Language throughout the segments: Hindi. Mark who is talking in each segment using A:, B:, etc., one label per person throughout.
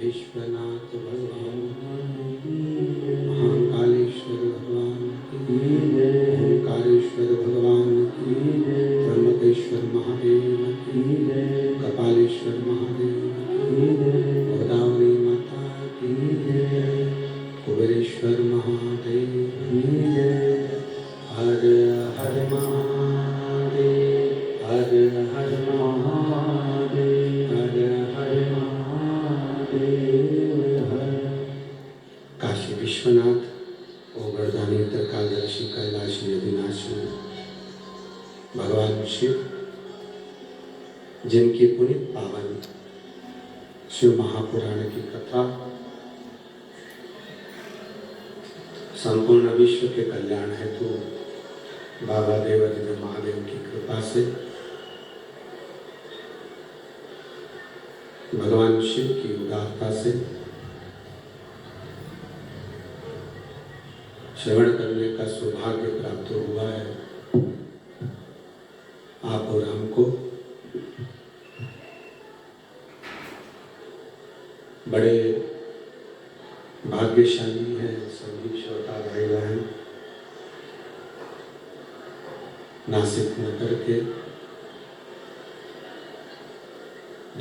A: विश्वनाथ भगवान महाकालेश्वर भगवान की ओंकारेश्वर भगवान की त्र्यंबकेश्वर महादेव की कपालेश्वर महादेव की गोदावरी माता की कुबेरेश्वर महादेव की हर हर महादेव हर हर महादेव हर हर काशी विश्वनाथ ओगरदानी त्रिकालदर्शी कैलाशी अविनाशी भगवान शिव जिनकी पुनीत पावन शिव महापुराण की कथा संपूर्ण विश्व के कल्याण हेतु बाबा देवादिदेव महादेव की कृपा से भगवान शिव की उदारता से श्रवण करने का सौभाग्य प्राप्त हुआ है। आप और हमको बड़े भाग्यशाली हैं सभी श्रोता भाई बहन नासिक नगर के,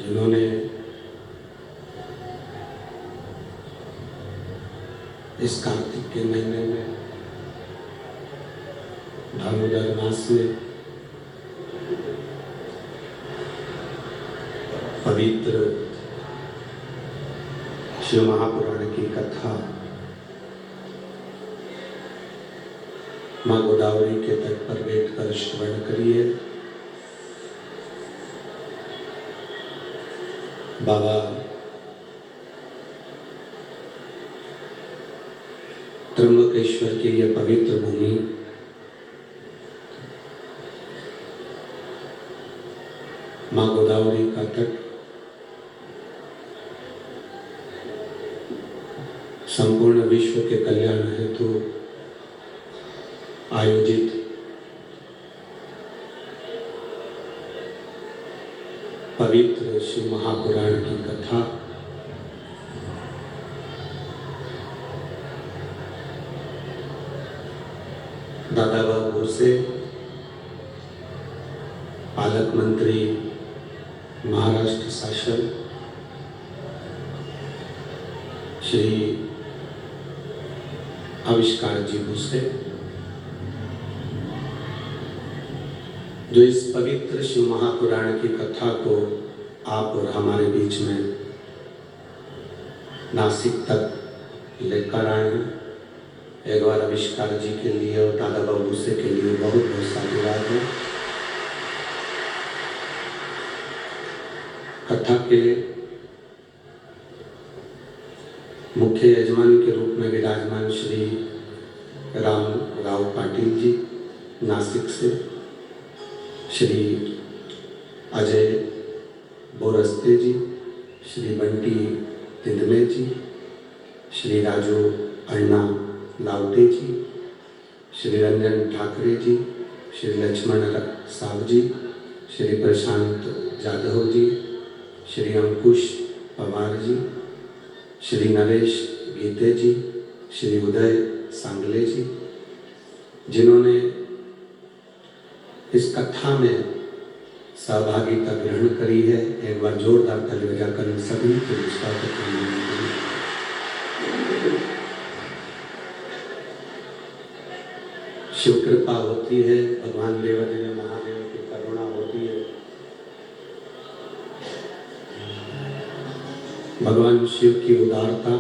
A: जिन्होंने इस कार्तिक के महीने में दामोदर मास में पवित्र शिव महापुराण की कथा माँ गोदावरी के तट पर बैठकर श्रवण करिए। बाबा त्र्यंबकेश्वर की यह पवित्र भूमि माँ गोदावरी का तट संपूर्ण विश्व के कल्याण हेतु आयोजित पवित्र शिव महापुराण की कथा दादा बाबू से पालक मंत्री महाराष्ट्र शासन श्री आविष्कार जी भूसे जो इस पवित्र शिव महापुराण की कथा को आप और हमारे बीच में नासिक तक लेकर आए हैं। एक बार आविष्कार जी के लिए और दादा बाबू से के लिए बहुत बहुत साधुवाद है। कथा के मुख्य यजमान के रूप में विराजमान श्री राम राव पाटिल जी नासिक से, श्री अजय बोरस्ते जी, श्री बंटी तिंदले जी, श्री राजू अन्ना लावटे जी, श्री रंजन ठाकरे जी, श्री लक्ष्मण साहब जी, श्री प्रशांत जाधव जी, श्री अंकुश पवार जी, श्री नरेश गीते जी, श्री उदय सांगले जी, जिन्होंने इस कथा में सहभागिता ग्रहण करी है। एक बार जोरदार ताली बजाकर इन सभी पुरस्कार को शिव कृपा होती है, भगवान देवादिदेव महादेव की करुणा होती है। भगवान शिव की उदारता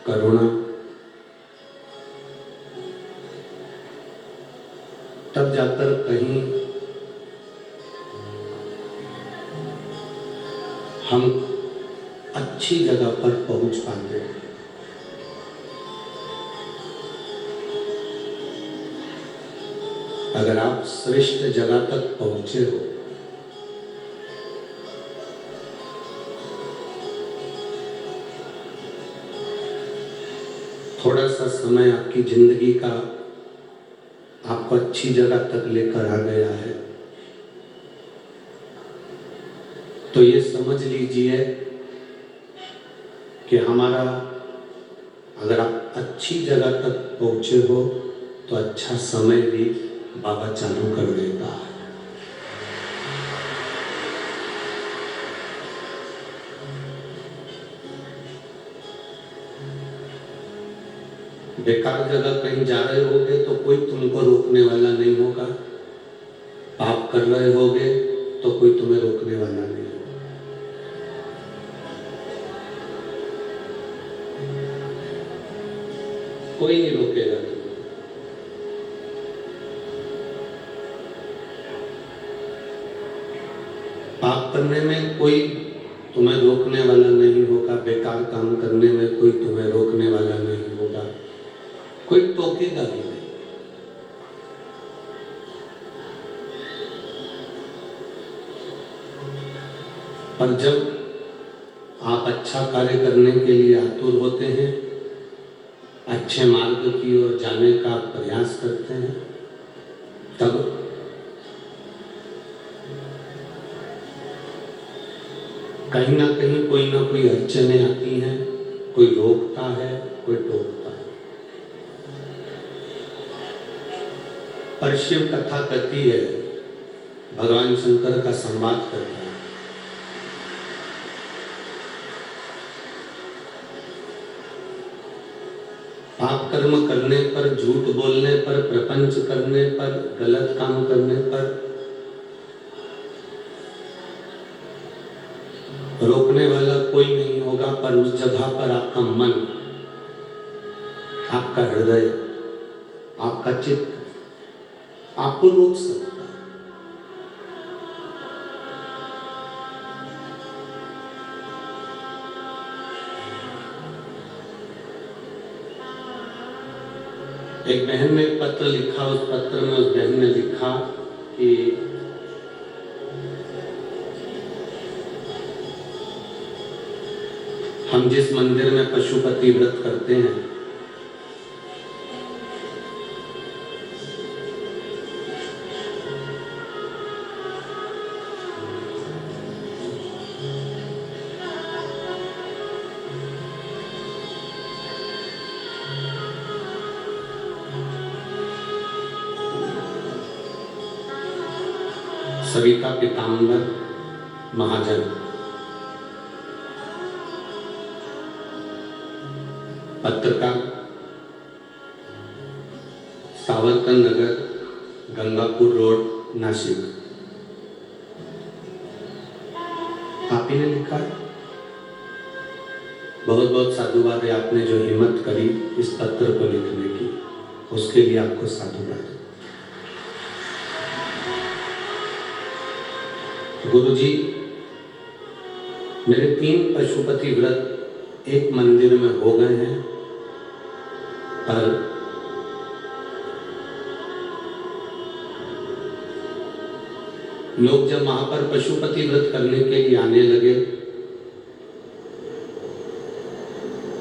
A: करुणा तब जाकर कहीं हम अच्छी जगह पर पहुंच पाते हैं। अगर आप श्रेष्ठ जगह तक पहुंचे हो थोड़ा सा समय आपकी जिंदगी का आपको अच्छी जगह तक लेकर आ गया है तो ये समझ लीजिए कि हमारा अगर आप अच्छी जगह तक पहुंचे हो तो अच्छा समय भी बाबा चालू कर देता है। बेकार जगह कहीं जा रहे होगे तो कोई तुमको रोकने वाला नहीं होगा। पाप कर रहे होगे तो कोई तुम्हें रोकने वाला नहीं होगा। कोई नहीं रोकेगा तुम्हें। पाप करने में कोई तुम्हें रोकने वाला नहीं होगा। बेकार काम करने में कोई तुम्हें रोकने वाला नहीं होगा। कोई टोकेगा भी नहीं। पर जब आप अच्छा कार्य करने के लिए आतुर होते हैं, अच्छे मार्ग की ओर जाने का प्रयास करते हैं, तब कहीं ना कोई अड़चनें आती हैं। कोई रोकता है, कोई टोकता है। पर शिव कथा कहती है, भगवान शंकर का संवाद करता है। पाप कर्म करने पर, झूठ बोलने पर, प्रपंच करने पर, गलत काम करने पर रोकने वाला कोई नहीं होगा। पर उस जगह पर आपका मन, आपका हृदय, आपका चित्त आपको रोक सकता है। एक बहन ने एक पत्र लिखा। उस पत्र में उस बहन ने लिखा कि हम जिस मंदिर में पशुपति व्रत करते हैं, सविता पीताम्बर महाजन पत्रकार, सावरकर नगर, गंगापुर रोड, नासिक। आप ही ने लिखा। बहुत बहुत साधुवाद है आपने जो हिम्मत करी इस पत्र को लिखने की, उसके लिए आपको साधुवाद। गुरुजी, मेरे 3 पशुपति व्रत एक मंदिर में हो गए हैं, पर लोग जब वहां पर पशुपति व्रत करने के लिए आने लगे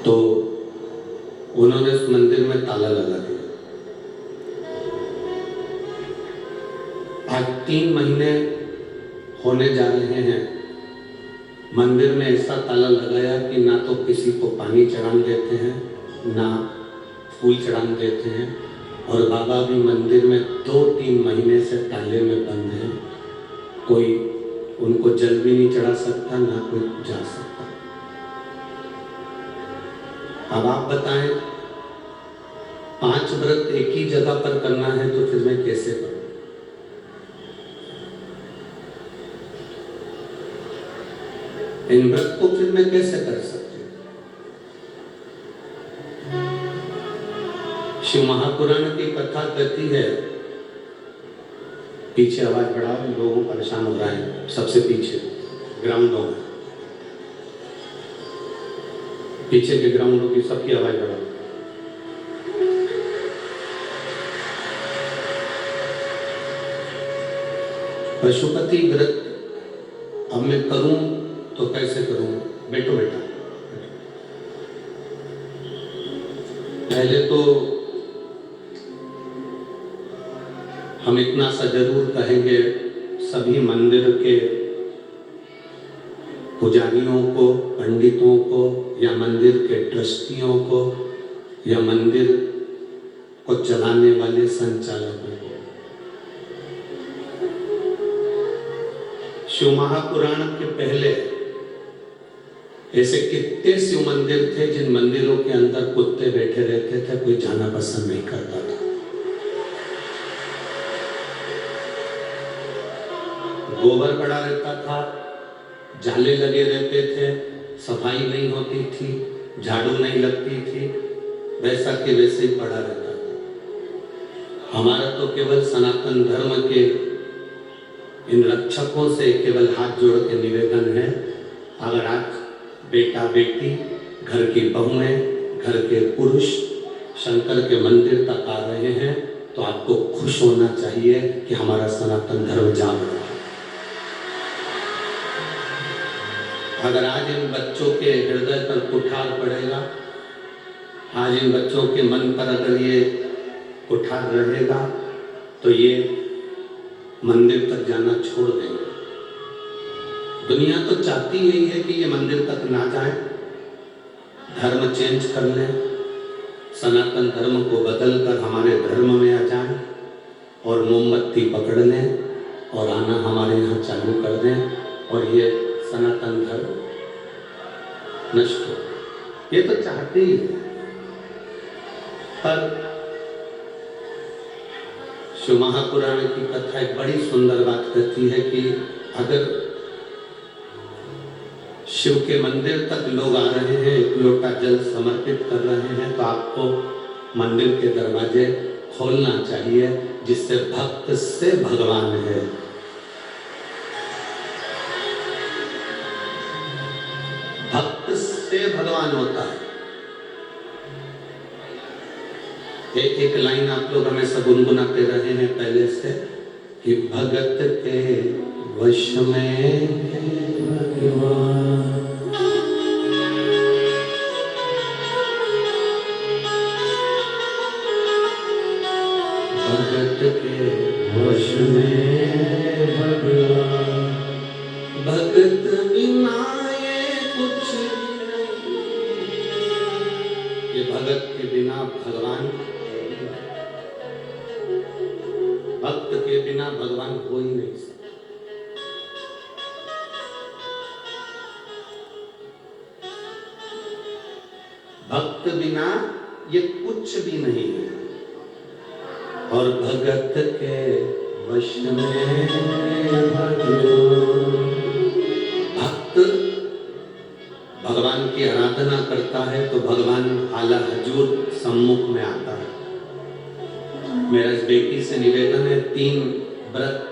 A: तो उन्होंने उस मंदिर में ताला लगा दिया। आज 3 महीने होने जा रहे हैं, मंदिर में ऐसा ताला लगाया कि ना तो किसी को पानी चढ़ाने देते हैं, ना फूल चढ़ाने देते हैं, और बाबा भी मंदिर में 2-3 महीने से ताले में बंद है। कोई उनको जल भी नहीं चढ़ा सकता, ना कोई जा सकता। अब आप बताएं, 5 व्रत एक ही जगह पर करना है तो फिर मैं कैसे करूं? इन व्रत को फिर मैं कैसे कर सकती हूँ? शिव महापुराण की कथा कहती है, पीछे आवाज बढ़ाओ, लोग परेशान हो रहे हैं। सबसे पीछे ग्राउंड में पीछे के ग्राउंडों की सबकी आवाज बढ़ा। पशुपति व्रत अब मैं करूं तो कैसे करूं? बैठो बेटा। पहले तो हम इतना सा जरूर कहेंगे सभी मंदिर के पुजारियों को, पंडितों को, या मंदिर के ट्रस्टियों को, या मंदिर को चलाने वाले संचालकों को। शिव महापुराण के पहले ऐसे कितने शिव मंदिर थे जिन मंदिरों के अंदर कुत्ते बैठे रहते थे, कोई जाना पसंद नहीं करता था। गोबर पड़ा रहता था, जाले लगे रहते थे, सफाई नहीं होती थी, झाड़ू नहीं लगती थी, वैसा के वैसे ही पड़ा रहता था। हमारा तो केवल सनातन धर्म के इन रक्षकों से केवल हाथ जोड़ के निवेदन है, अगर आज बेटा बेटी, घर की बहुएं, घर के पुरुष शंकर के मंदिर तक आ रहे हैं तो आपको खुश होना चाहिए कि हमारा सनातन धर्म जाग रहा है। अगर आज इन बच्चों के हृदय पर कुठार पड़ेगा, आज इन बच्चों के मन पर अगर ये कुठार रहेगा तो ये मंदिर तक जाना छोड़ देंगे। दुनिया तो चाहती यही है कि ये मंदिर तक ना जाए, धर्म चेंज कर लें, सनातन धर्म को बदलकर हमारे धर्म में आ जाए और मोमबत्ती पकड़ लें और आना हमारे यहाँ चालू कर दें और ये सनातन धर्म नष्ट हो। ये तो चाहते ही है। पर शिव महापुराण की कथा एक बड़ी सुंदर बात कहती है कि अगर शिव के मंदिर तक लोग आ रहे हैं, एक लोटा जल समर्पित कर रहे हैं, तो आपको मंदिर के दरवाजे खोलना चाहिए, जिससे भक्त से भगवान है। भक्त से भगवान होता है। एक लाइन आप लोग हमेशा गुनगुनाते रहे हैं पहले से कि भगत के वश में भगवान, भगत के वश में भगवान, भगत बिना ये कुछ नहीं, ये भगत के बिना भगवान, भक्त के बिना भगवान हो ही नहीं सकता। भक्त बिना ये कुछ भी नहीं है। और भगत के वश में भगवान, भक्त भगवान की आराधना करता है तो भगवान आला हजूर सम्मुख में आता है। मेरा इस बेटी से निवेदन है, 3 व्रत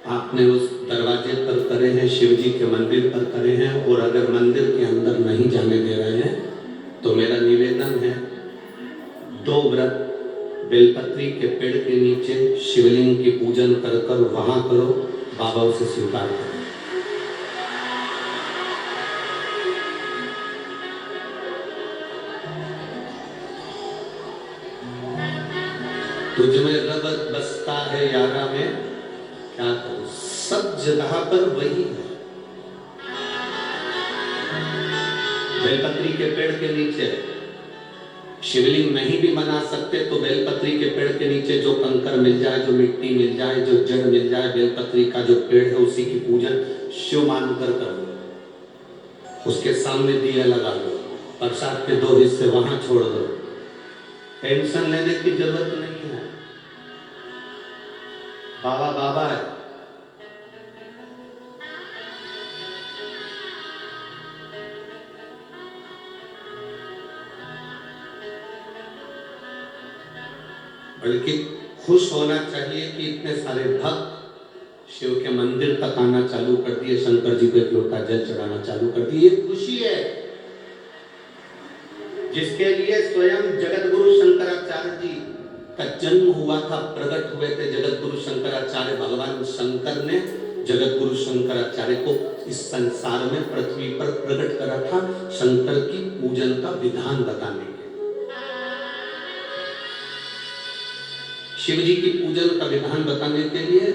A: आपने उस दरवाजे पर करे हैं, शिव जी के मंदिर पर करे हैं, और अगर मंदिर के अंदर नहीं जाने दे रहे हैं तो मेरा निवेदन है 2 व्रत बेलपत्री के पेड़ के नीचे शिवलिंग की पूजन कर वहां करो, बाबा उसे स्वीकार करो। तुझ में रब बसता है यारा में, क्या करूं, सब जगह पर वही है। बेलपत्री के पेड़ के नीचे शिवलिंग नहीं भी बना सकते तो बेलपत्री के पेड़ के नीचे जो कंकर मिल जाए, जो मिट्टी मिल जाए, जो जड़ मिल जाए, बेलपत्री का जो पेड़ है उसी की पूजन शिव मानकर कर दो। उसके सामने दिया लगा दो, प्रसाद के 2 हिस्से वहां छोड़ दो। टेंशन लेने की जरूरत नहीं है। बाबा बाबा है। बल्कि खुश होना चाहिए कि इतने सारे भक्त शिव के मंदिर तक आना चालू कर दिए, शंकर जी को एक लोटा जल चढ़ाना चालू कर दिए। ये खुशी है। जिसके लिए स्वयं जगत गुरु शंकराचार्य जी का जन्म हुआ था, प्रकट हुए थे जगत गुरु शंकराचार्य। भगवान शंकर ने जगत गुरु शंकराचार्य को इस संसार में पृथ्वी पर प्रकट करा था, शंकर की पूजन का विधान बताने के। शिव जी की पूजन का विधान बताने के लिए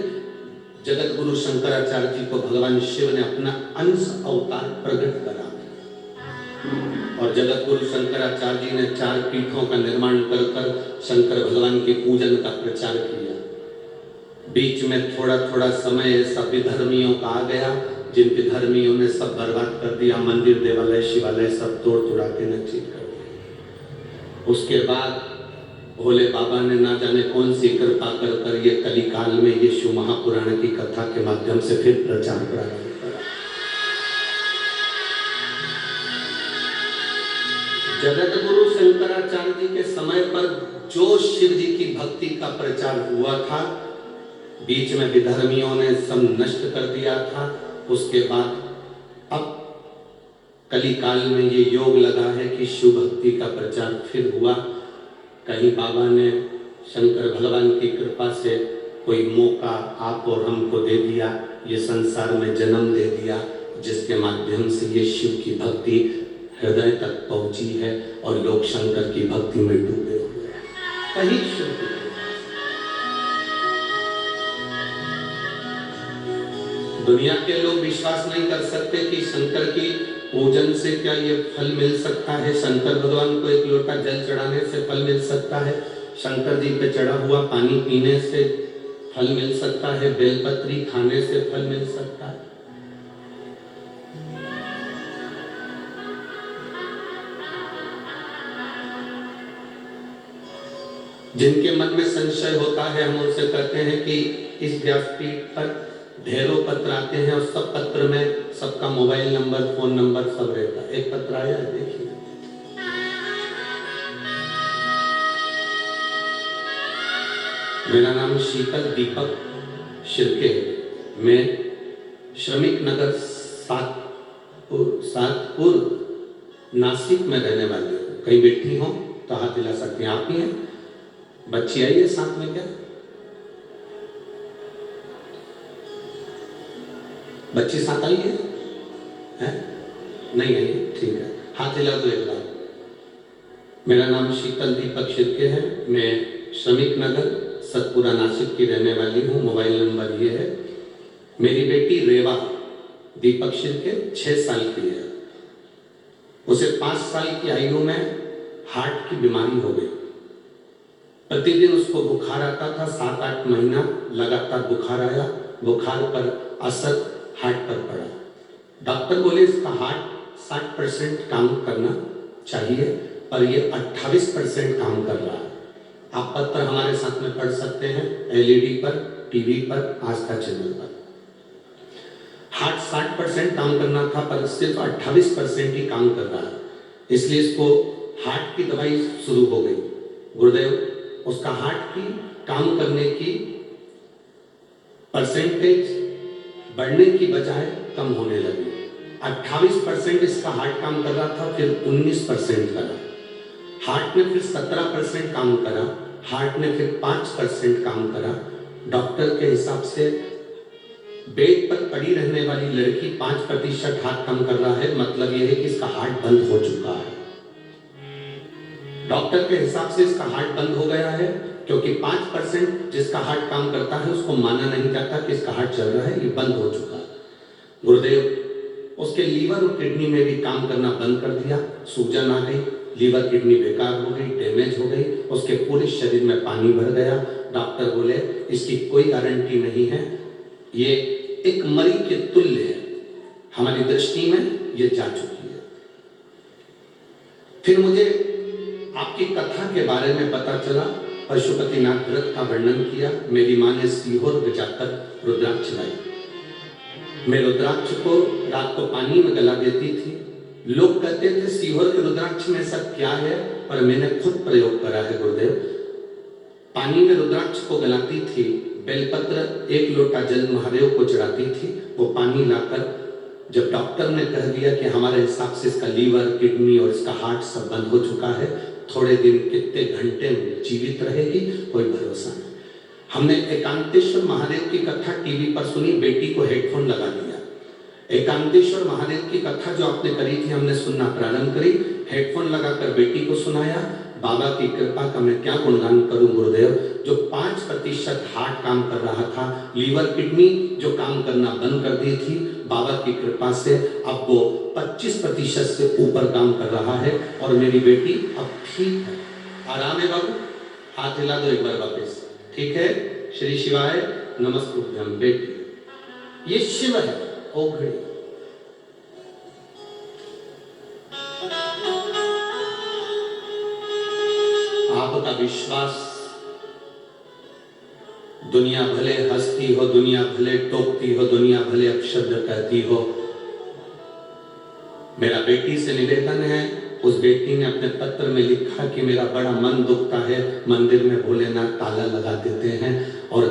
A: जगत गुरु शंकराचार्य जी को भगवान शिव ने अपना अंश अवतार प्रकट करा। और जगत गुरु शंकराचार्य जी ने 4 पीठों का निर्माण कर कर शंकर भगवान के पूजन का प्रचार किया। बीच में थोड़ा थोड़ा समय सब विधर्मियों का आ गया, जिन विधर्मियों ने सब बर्बाद कर दिया, मंदिर देवालय शिवालय सब तोड़ तुड़ा के नचित कर दिया। उसके बाद भोले बाबा ने ना जाने कौन सी कृपा कर कर ये कलिकाल में ये शिव महापुराण की कथा के माध्यम से फिर प्रचार प्रारंभ करा। जगत गुरु शंकराचार्य जी के समय पर जो शिव जी की भक्ति का प्रचार हुआ था, बीच में विधर्मियों ने सब नष्ट कर दिया था। उसके बाद अब कलिकाल में ये योग लगा है कि शिव भक्ति का प्रचार फिर हुआ। कहीं बाबा ने शंकर भगवान की कृपा से कोई मौका आप और हमको दे दिया, ये संसार में जन्म दे दिया, जिसके माध्यम से ये शिव की भक्ति हृदय तक पहुंची है और लोग शंकर की भक्ति में डूबे हुए हैं। कहीं शिव की दुनिया के लोग विश्वास नहीं कर सकते कि शंकर की पूजन से क्या ये फल मिल सकता है। शंकर भगवान को एक लोटा जल चढ़ाने से फल मिल सकता है, शंकर जी पे चढ़ा हुआ पानी पीने से फल मिल सकता है, बेलपत्री खाने से फल मिल सकता है। जिनके मन में संशय होता है, हम उनसे कहते हैं कि इस व्यासपीठ पर ढेरों पत्र आते हैं और सब पत्र में सबका मोबाइल नंबर, फोन नंबर सब रहता है। एक पत्र आया है, देखिए। मेरा नाम शीतल दीपक शिर्के, मैं श्रमिक नगर सातपुर नासिक में रहने वाली हूँ। कहीं बैठी हो तो हाथ हिला सकते हैं। आप ही हैं? बच्ची आई है साथ में क्या? बच्ची साथ आई है? नहीं आई? ठीक है, हाथ हिला दो एक बार। मेरा नाम शीतल दीपक शिर्के है, मैं श्रमिक नगर सतपुरा नासिक की रहने वाली हूँ। मोबाइल नंबर ये है। मेरी बेटी रेवा दीपक शिर्के 6 साल की है। उसे 5 साल की आयु में हार्ट की बीमारी हो गई। प्रतिदिन उसको बुखार आता था, 7-8 महीना लगातार बुखार आया। बुखार पर असर हार्ट पर पड़ा। डॉक्टर बोले इसका हार्ट 60% काम करना चाहिए, पर ये 28% काम कर रहा है। आप पत्र हमारे साथ में पढ़ सकते हैं, एलईडी पर, टीवी पर, आस्था चैनल पर। हार्ट 60% काम करना था, पर सिर्फ 28% ही काम कर रहा है। इसलिए इसको हार्ट की दवाई शुरू हो गई। गुरुदेव, उसका हार्ट की काम करने की परसेंटेज बढ़ने की बजाय कम होने लगी। 28% इसका हार्ट काम कर रहा था, फिर 19% करा। हार्ट ने फिर 17% काम करा, हार्ट ने फिर 5% काम करा। डॉक्टर के हिसाब से बेड पर पड़ी रहने वाली लड़की 5% हार्ट काम कर रहा है, मतलब यह है कि इसका हार्ट बंद हो चुका है। डॉक्टर के हिसाब से इसका हार्ट बंद हो गया है, क्योंकि 5% जिसका हार्ट काम करता है उसको माना नहीं जाता कि इसका हार्ट चल रहा है, ये बंद हो चुका है। गुरुदेव, उसके लीवर और किडनी में भी काम करना बंद कर दिया। सूजन आ गई, लीवर किडनी बेकार हो गई, डैमेज हो गई, उसके पूरे शरीर में पानी भर गया। डॉक्टर बोले इसकी कोई गारंटी नहीं है, ये एक मरी के तुल्य है, हमारी दृष्टि में ये जा चुकी है। फिर मुझे आपकी कथा के बारे में पता चला। पशुपतिनाथ व्रत का वर्णन किया। मेरी माँ ने सीहोर जाकर रुद्राक्ष लाई। मैं रुद्राक्ष को रात को पानी में गला देती थी। लोग कहते थे सीहोर के रुद्राक्ष में सब क्या है, पर मैंने खुद प्रयोग करा है गुरुदेव। पानी में रुद्राक्ष को गलाती थी, बेलपत्र 1 लोटा जल महादेव को चढ़ाती थी, वो पानी लाकर जब डॉक्टर ने कह दिया कि हमारे हिसाब से इसका लीवर, किडनी और इसका हार्ट सब बंद हो चुका है, थोड़े दिन कितने घंटे जीवित रहेगी कोई भरोसा नहीं। हमने एकांतेश्वर महादेव की कथा टीवी पर सुनी, बेटी को हेडफोन लगा दिया। एकांतेश्वर महादेव की कथा जो आपने करी थी, हमने सुनना प्रारंभ करी, हेडफोन लगाकर बेटी को सुनाया। बाबा की कृपा का मैं क्या गुणगान करूं गुरुदेव, जो 5% हार्ट काम कर रहा था, लीवर किडनी जो काम करना बंद कर दी थी, बाबा की कृपा से अब वो 25% से ऊपर काम कर रहा है और मेरी बेटी अब ठीक है, आराम है। बाबू हाथ हिला दो एक बार वापस, ठीक है। श्री शिवाय नमस्तुभ्यम। बेटी ये शिव है, ओघड़ी। आपका विश्वास, दुनिया भले हंसती हो, दुनिया भले टोकती हो, दुनिया भले अपशब्द कहती हो, मेरा बेटी से निवेदन है। उस बेटी ने अपने पत्र में लिखा कि मेरा बड़ा मन दुखता है, मंदिर में भोलेनाथ ताला लगा देते हैं और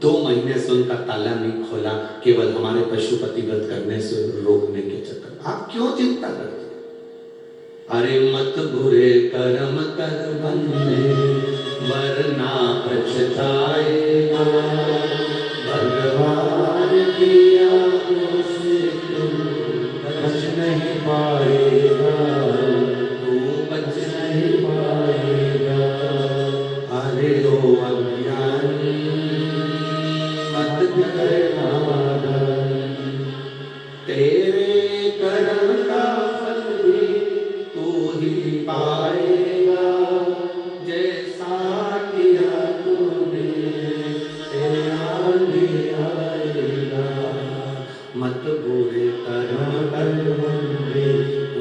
A: 2 महीने से उनका ताला नहीं खोला, केवल हमारे पशुपति व्रत करने से रोकने के चक्कर। आप क्यों चिंता करते? अरे मत बुरे कर्म कर बंदे, वरना पछताएगा। भगवान किया उसे तुम बच नहीं पाएगा, तू बच नहीं पाएगा। अरे ओ अज्ञानी मत करना, तेरे कर्म का फल भी तू ही पाएगा। जैसा किया तूने तेरा भी आएगा। मत बुरे कर्म कर बंदे,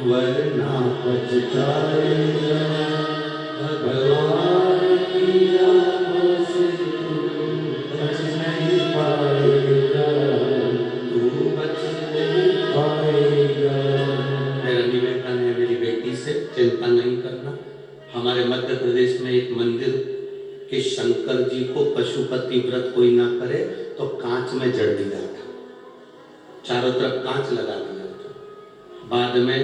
A: वरना पछताएगा। भगवान की आंखों से तू बच नहीं पाएगा, तू बच नहीं पाएगा। मेरा निवेदन है मेरी बेटी से, चिंता नहीं करना। हमारे मध्य प्रदेश में एक मंदिर के शंकर जी को पशुपति व्रत कोई ना करे तो कांच में जड़ दिया था, चारों तरफ कांच लगा दिया था। बाद में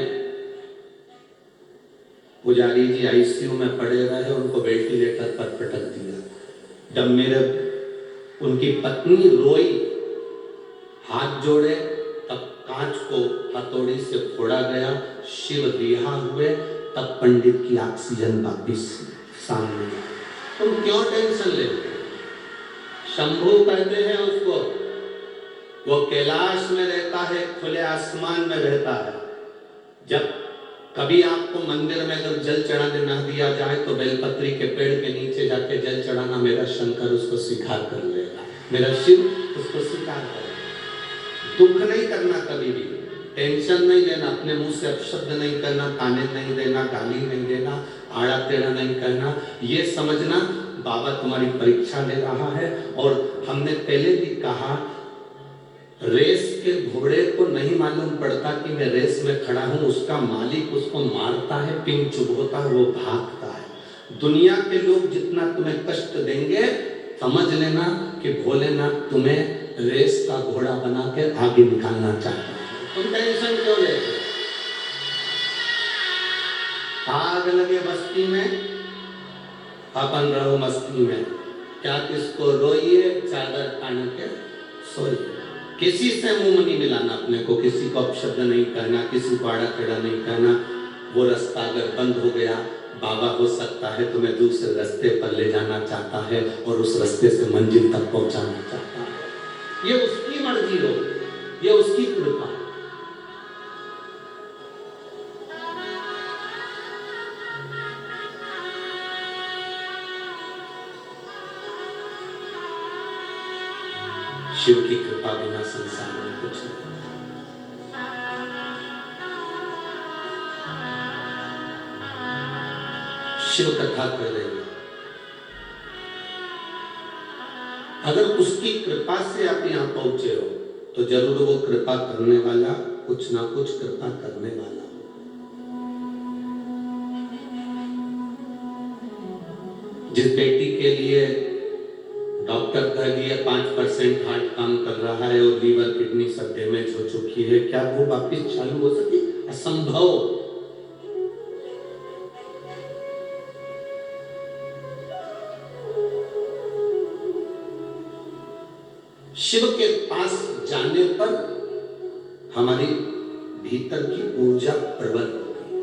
A: पुजारी जी आईसीयू में पड़े रहे, उनको वेंटिलेटर पर पटक दिया। जब मेरे उनकी पत्नी रोई, हाथ जोड़े, तब कांच को हथौड़ी से फोड़ा गया, शिव रिहा हुए, तब पंडित की ऑक्सीजन वापिस सामने। तुम क्यों टेंशन लेते? शंभू कहते हैं उसको, वो कैलाश में रहता है, खुले आसमान में रहता है। जब कभी आपको मंदिर में अगर जल चढ़ाने ना दिया जाए तो बेलपत्री के पेड़ के नीचे जाके जल चढ़ाना, मेरा शंकर उसको स्वीकार कर लेगा, मेरा शिव उसको स्वीकार करेगा। दुख नहीं करना, कभी भी टेंशन नहीं लेना, अपने मुंह से अपशब्द नहीं करना, ताने नहीं देना, गाली नहीं देना, आड़ा टेढ़ा नहीं कहना। ये समझना बाबा तुम्हारी परीक्षा ले रहा है। और हमने पहले भी कहा, रेस के घोड़े को नहीं मालूम पड़ता कि मैं रेस में खड़ा हूं, उसका मालिक उसको मारता है, पिन चुभोता है, वो भागता है। दुनिया के लोग जितना तुम्हें कष्ट देंगे, समझ लेना कि भोलेनाथ तुम्हें रेस का घोड़ा बना के आगे निकालना चाहता है। तुम टेंशन क्यों लेते? आग लगे बस्ती में, अपन रहो मस्ती में। क्या किसको रोइए, चादर तान के सोइए। किसी से मुंह नहीं मिलाना अपने को, किसी को अपशब्द नहीं कहना, किसी को आड़ा टेढ़ा नहीं कहना। वो रास्ता अगर बंद हो गया, बाबा हो सकता है तुम्हें दूसरे रास्ते पर ले जाना चाहता है और उस रास्ते से मंजिल तक पहुंचाना चाहता है। ये उसकी मर्जी हो, ये उसकी कृपा। शिव की कृपा बिना संसार में कुछ नहीं। शिव कथा कर रहे हैं, अगर उसकी कृपा से आप यहां पहुंचे हो तो जरूर वो कृपा करने वाला कुछ ना कुछ कृपा करने वाला हो। जिस बेटी के लिए डॉक्टर कह दिए 5% हार्ट काम कर रहा है और लीवर किडनी सब डैमेज हो चुकी है, क्या वो वापस चालू हो सके? असंभव। शिव के पास जाने पर हमारी भीतर की ऊर्जा प्रबल होती है।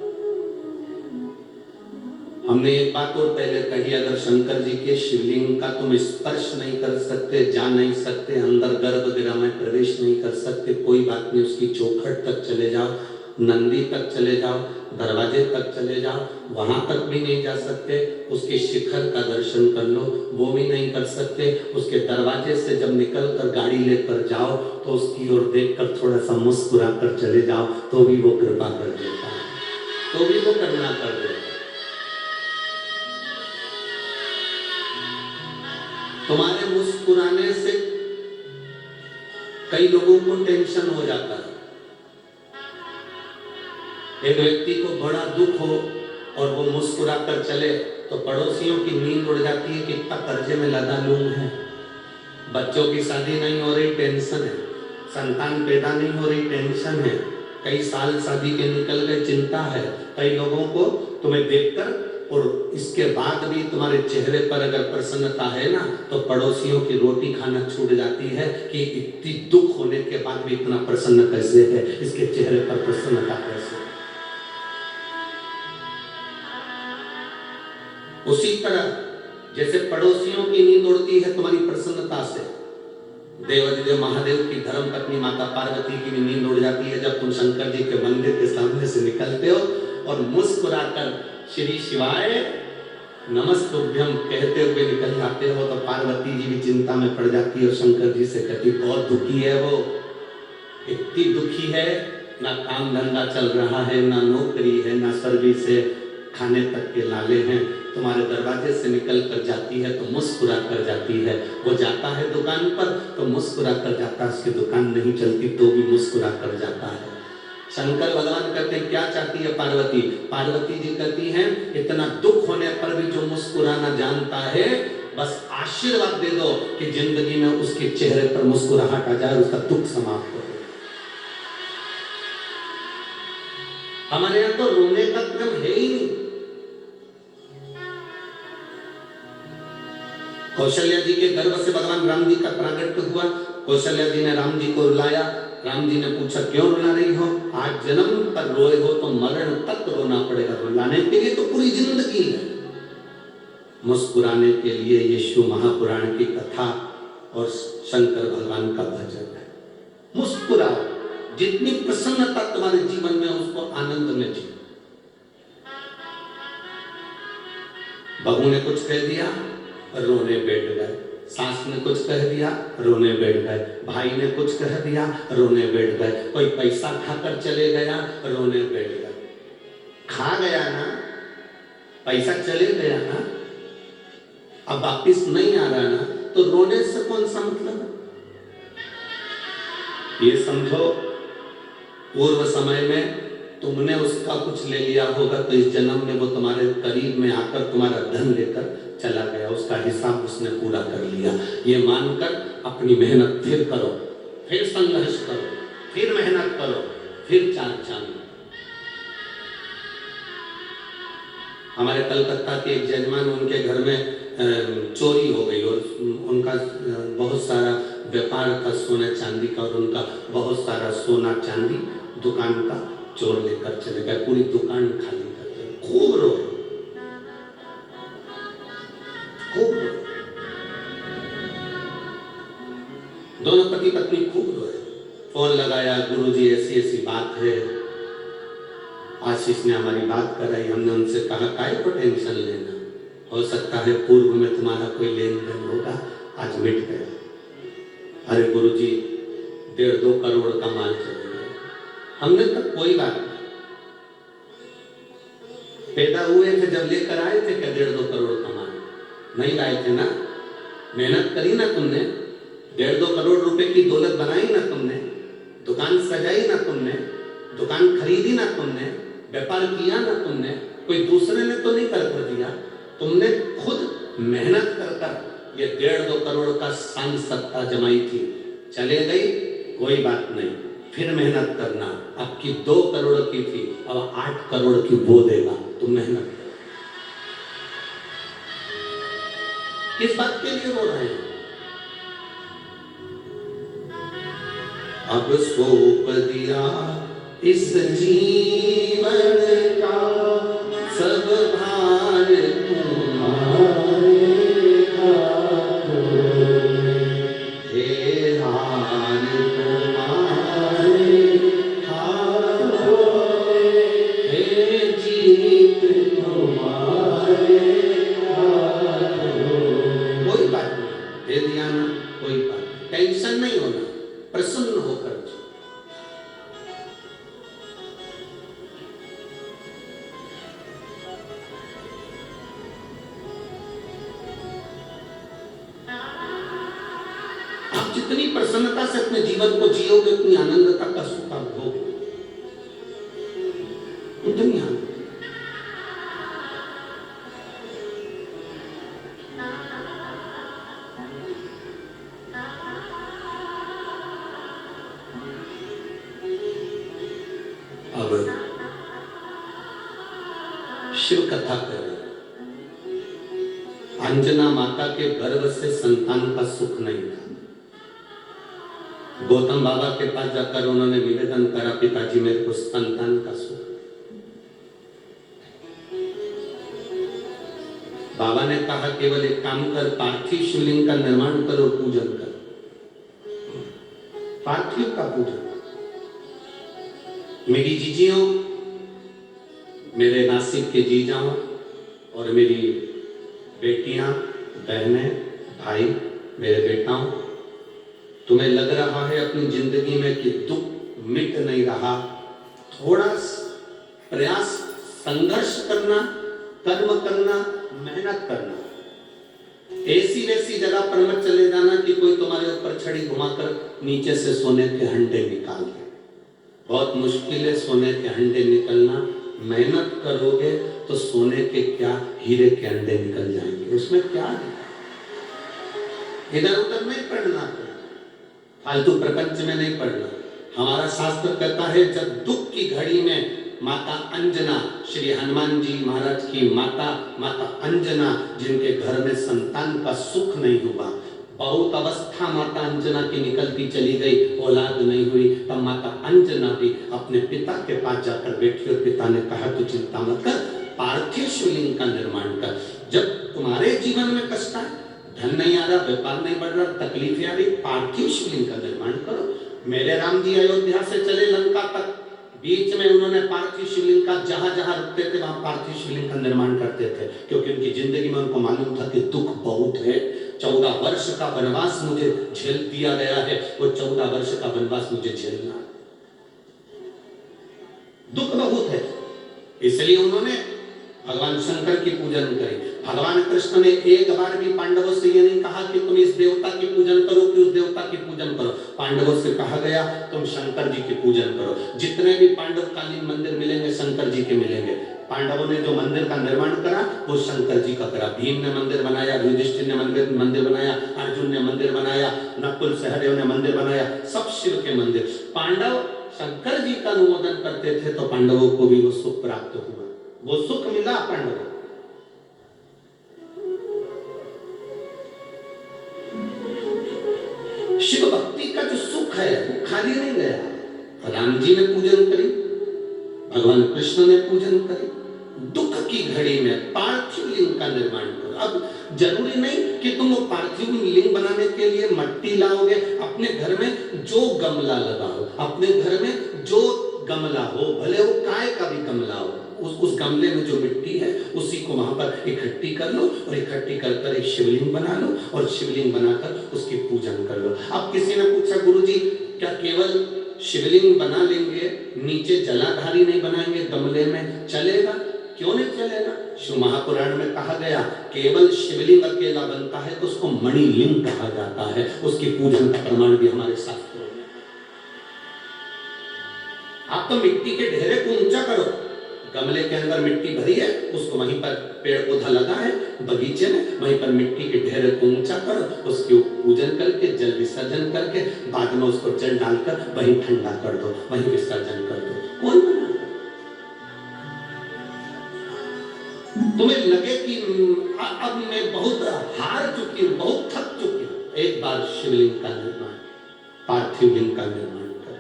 A: हमने एक बात और पहले कही, अगर शंकर जी के शिवलिंग का तुम स्पर्श नहीं कर सकते, जा नहीं सकते, अंदर गर्भगृह में प्रवेश नहीं कर सकते, कोई बात नहीं, उसकी चौखट तक चले जाओ, नंदी तक चले जाओ, दरवाजे तक चले जाओ, वहां तक भी नहीं जा सकते, उसके शिखर का दर्शन कर लो, वो भी नहीं कर सकते, उसके दरवाजे से जब निकल कर गाड़ी लेकर जाओ तो उसकी ओर देखकर थोड़ा सा मुस्कुरा कर चले जाओ तो भी वो कृपा कर देता है, तो भी वो करुणा कर देता है। तुम्हारे मुस्कुराने से कई लोगों को टेंशन हो जाता है। एक व्यक्ति को बड़ा दुख हो और वो मुस्कुरा कर चले तो पड़ोसियों की नींद उड़ जाती है कि इतना कर्जे में लदा लूंग है, बच्चों की शादी नहीं हो रही टेंशन है, संतान पैदा नहीं हो रही टेंशन है, कई साल शादी के निकल गए चिंता है। कई लोगों को तुम्हें देखकर और इसके बाद भी तुम्हारे चेहरे पर अगर प्रसन्नता है ना तो पड़ोसियों की रोटी खाना छूट जाती है कि इतनी दुख होने के बाद भी इतना प्रसन्न कैसे है, इसके चेहरे पर प्रसन्नता कैसे। उसी तरह जैसे पड़ोसियों की नींद उड़ती है तुम्हारी प्रसन्नता से, देवाधिदेव महादेव की धर्म पत्नी माता पार्वती की भी नींद उड़ जाती है जब तुम शंकर जी के मंदिर के सामने से निकलते हो और मुस्कुराकर श्री शिवाय नमस्तुभ्यम कहते हुए निकल जाते हो तो पार्वती जी भी चिंता में पड़ जाती है और शंकर जी से कहती बहुत दुखी है वो, इतनी दुखी है, ना काम धंधा चल रहा है, ना नौकरी है, ना सर्विस है, खाने तक के लाले हैं, तुम्हारे दरवाजे से निकल कर जाती है तो मुस्कुरा कर जाती है, वो जाता है दुकान पर तो मुस्कुरा कर जाता है, उसकी दुकान नहीं चलती तो भी मुस्कुरा कर जाता है। शंकर भगवान कहते हैं क्या चाहती है पार्वती? पार्वती जी कहती हैं इतना दुख होने पर भी जो मुस्कुराना जानता है बस आशीर्वाद दे दो कि जिंदगी में उसके चेहरे पर मुस्कुराहट आ जाए, उसका दुख समाप्त हो। हमारे यहाँ तो रोने का क्रम है ही नहीं। कौशल्या जी के गर्भ से भगवान राम जी का प्रागट्य हुआ, कौशल्या जी ने राम जी को रुलाया, राम जी ने पूछा क्यों रुला रही हो? आज जन्म पर रोए हो तो मरण तक रोना पड़ेगा, रुलाने के लिए तो पूरी जिंदगी है, मुस्कुराने के लिए ये शिव महापुराण की कथा और शंकर भगवान का भजन है। मुस्कुराओ, जितनी प्रसन्नता तुम्हारे जीवन में उसको आनंद में जियो। बहू ने कुछ कह दिया रोने बैठ गए, सास ने कुछ कह दिया रोने बैठ गए, भाई ने कुछ कह दिया रोने बैठ गए, कोई पैसा खाकर चले गया रोने बैठ गए। खा गया ना, पैसा चले गया ना, अब वापिस नहीं आ रहा ना, तो रोने से कौन सा मतलब? ये समझो पूर्व समय में तुमने उसका कुछ ले लिया होगा तो इस जन्म में वो तुम्हारे करीब में आकर तुम्हारा धन लेकर चला गया, उसका हिसाब उसने पूरा कर लिया। ये मानकर अपनी मेहनत फिर करो, फिर संघर्ष करो, फिर मेहनत करो, फिर चार चांद। हमारे कलकत्ता के एक जजमान, उनके घर में चोरी हो गई और उनका बहुत सारा व्यापार था सोना चांदी का और उनका बहुत सारा सोना चांदी दुकान का चोर लेकर चले गए, पूरी दुकान खाली कर दी। खूब रोए, खूब रोए, दोनों पति पत्नी खूब रोए। फोन लगाया, गुरुजी ऐसी ऐसी बात है, आशीष ने हमारी बात कराई, हमने उनसे कहा काहे को टेंशन लेना, हो सकता है पूर्व में तुम्हारा कोई लेन देन होगा, आज मिट गया। अरे गुरुजी 1.5-2 करोड़ का माल चले गया। हमने तो कोई बात नहीं, पैदा हुए थे जब लेकर आए थे क्या 1.5-2 करोड़ का माल? नहीं लाए थे ना, मेहनत करी ना तुमने, 1.5-2 करोड़ रुपए की दौलत बनाई ना तुमने, दुकान सजाई ना तुमने, दुकान खरीदी ना तुमने, व्यापार किया ना तुमने, कोई दूसरे ने तो नहीं कर दिया, तुमने खुद मेहनत कर कर ये 1.5-2 करोड़ का सांग सत्ता जमाई थी, चले गई कोई बात नहीं, फिर मेहनत करना। अब की 2 करोड़ की थी, अब 8 करोड़ की वो देगा, तुम मेहनत करो। किस बात के लिए रो रहे हैं? अब सौंप दिया इस जीवन का सब भार तुम्हारे हाथों में, हे हार तुम्हारे हाथों में, हे जीत तुम्हारे हाथों में। कोई बात नहीं, दे दिया ना, कोई बात नहीं, टेंशन नहीं होना, प्रसन्न होकर आप जितनी प्रसन्नता से अपने जीवन को जियोगे उतनी आनंदता का सुख आप भोगोगे, उतनी आनंद। अब शिव कथा करें। अंजना माता के गर्भ से संतान का सुख नहीं था। गौतम बाबा के पास जाकर उन्होंने निवेदन करा, पिताजी मेरे को संतान का सुख। बाबा ने कहा केवल एक काम कर, पार्थिव शिवलिंग का निर्माण करो, पूजन कर, पार्थिव का पूजन। मेरी जीजियों, मेरे नासिक के जीजाओं और मेरी बेटियां, बहनें, भाई, मेरे बेटाओं, तुम्हें लग रहा है अपनी जिंदगी में कि दुख मिट नहीं रहा, थोड़ा प्रयास, संघर्ष करना, कर्म करना, मेहनत करना। ऐसी वैसी जगह पर मत चले जाना कि कोई तुम्हारे ऊपर छड़ी घुमाकर नीचे से सोने के हंडे निकाल दे। बहुत मुश्किल है सोने के हंडे निकलना। मेहनत करोगे तो सोने के क्या, हीरे के अंडे निकल जाएंगे। उसमें क्या है, इधर उधर नहीं पढ़ना, फालतू प्रपंच में नहीं पढ़ना। हमारा शास्त्र कहता है जब दुख की घड़ी में माता अंजना, श्री हनुमान जी महाराज की माता, माता अंजना, जिनके घर में संतान का सुख नहीं हुआ, बहुत अवस्था माता अंजना की निकलती चली गई, औलाद नहीं हुई, तब माता अंजना भी अपने पिता के पास जाकर बैठी और पिता ने कहा तू चिंता मत कर, पार्थिव शिवलिंग का निर्माण कर। जब तुम्हारे जीवन में कष्ट है, धन नहीं आ रहा, व्यापार नहीं बढ़ रहा, तकलीफें आ रही, पार्थिव शिवलिंग का निर्माण करो। मेरे राम जी अयोध्या से चले लंका तक, बीच में उन्होंने पार्थिव शिवलिंग का जहां जहां रुकते थे वहां पार्थिव शिवलिंग का निर्माण करते थे, क्योंकि उनकी जिंदगी में उनको मालूम था कि दुख बहुत है। 14 वर्ष का वनवास मुझे झेल दिया गया है, वो 14 वर्ष का वनवास मुझे झेलना, दुख बहुत है। इसलिए उन्होंने भगवान शंकर की पूजन करी। भगवान कृष्ण ने एक बार भी पांडवों से ये नहीं कहा कि तुम इस देवता की पूजन करो कि उस देवता की पूजन करो। पांडवों से कहा गया तुम शंकर जी की पूजन करो। जितने भी पांडवकालीन मंदिर मिलेंगे शंकर जी के मिलेंगे। पांडवों ने जो मंदिर का निर्माण करा वो शंकर जी का करा। भीम ने मंदिर बनाया, युधिष्ठिर ने मंदिर बनाया, अर्जुन ने मंदिर बनाया, नकुल सहदेव ने मंदिर बनाया, सब शिव के मंदिर। पांडव शंकर जी का अनुमोदन करते थे तो पांडवों को भी वो सुख प्राप्त हुआ, वो सुख मिला पांडवों। शिव भक्ति का जो सुख है वो खाली नहीं गया। राम जी ने पूजन करी, भगवान कृष्ण ने पूजन करी। दुख की घड़ी में पार्थिव लिंग का निर्माण करो। अब जरूरी नहीं कि तुम वो पार्थिव लिंग बनाने के लिए मट्टी लाओगे, अपने घर में जो गमला लगाओ, अपने घर में जो गमला हो, भले वो काय का भी गमला हो, उस गमले में जो मिट्टी है उसी को वहां पर इकट्ठी कर लो और इकट्ठी कर एक शिवलिंग बना लो और शिवलिंग बनाकर उसकी पूजन कर लो। अब किसी ने पूछा गुरुजी क्या केवल शिवलिंग बना लेंगे, नीचे जलाधारी नहीं बनाएंगे गमले में, चलेगा? क्यों नहीं चलेगा? शिव महापुराण में कहा गया केवल शिवलिंग अकेला बनता है तो उसको मणिलिंग कहा जाता है। उसकी पूजन का प्रमाण भी हमारे शास्त्रों में। आप तो मिट्टी के ढेरे को ऊंचा करो, गमले के अंदर मिट्टी भरी है, उसको वहीं पर पेड़ पौधा लगा है बगीचे में, वहीं पर मिट्टी के ढेर को ऊंचा करो, उसकी पूजन करके जल विसर्जन करके बाद में उसको जल डालकर वहीं ठंडा कर दो, वहीं विसर्जन कर दो। कौन मना? तुम्हें लगे कि अब मैं बहुत हार चुकी हूं, बहुत थक चुकी हूं, एक बार शिवलिंग का निर्माण, पार्थिव लिंग का निर्माण कर।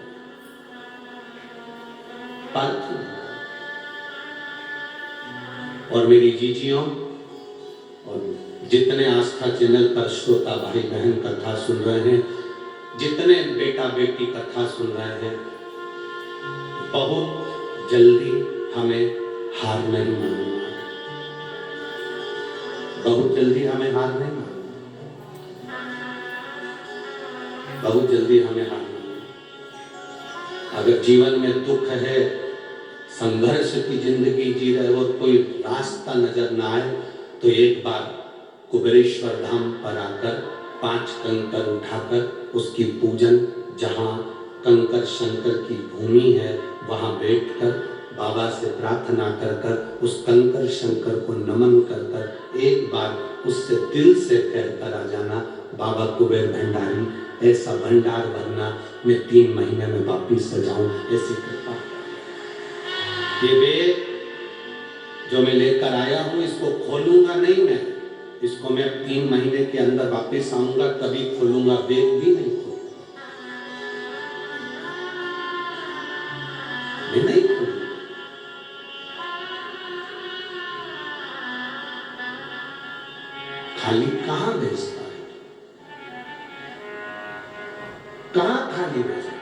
A: पार्थिव और मेरी जीजियों और जितने आस्था चैनल पर श्रोता भाई बहन कथा सुन रहे हैं, जितने बेटा बेटी कथा सुन रहे हैं, बहुत जल्दी हमें हार नहीं मानना, बहुत जल्दी हमें हार नहीं मानना, बहुत जल्दी हमें हार नहीं। अगर जीवन में दुख है, संघर्ष की जिंदगी जी रहे हो, कोई रास्ता नजर ना आए, तो एक बार कुबेरेश्वर धाम पर आकर 5 कंकर उठाकर उसकी पूजन, जहाँ कंकर शंकर की भूमि है वहां बैठकर बाबा से प्रार्थना कर कर उस कंकर शंकर को नमन कर कर एक बार उससे दिल से कहकर आ जाना, बाबा कुबेर भंडारी ऐसा भंडार भरना मैं 3 महीने में वापिस आ जाऊं, ऐसी कृपा। ये वेद जो मैं लेकर आया हूं इसको खोलूंगा नहीं मैं, इसको मैं 3 महीने के अंदर वापस आऊंगा तभी खोलूंगा, वेद भी नहीं खोलूंगा, मैं नहीं खोलूंगा। खाली कहां बेचता है, कहां खाली बेचता है?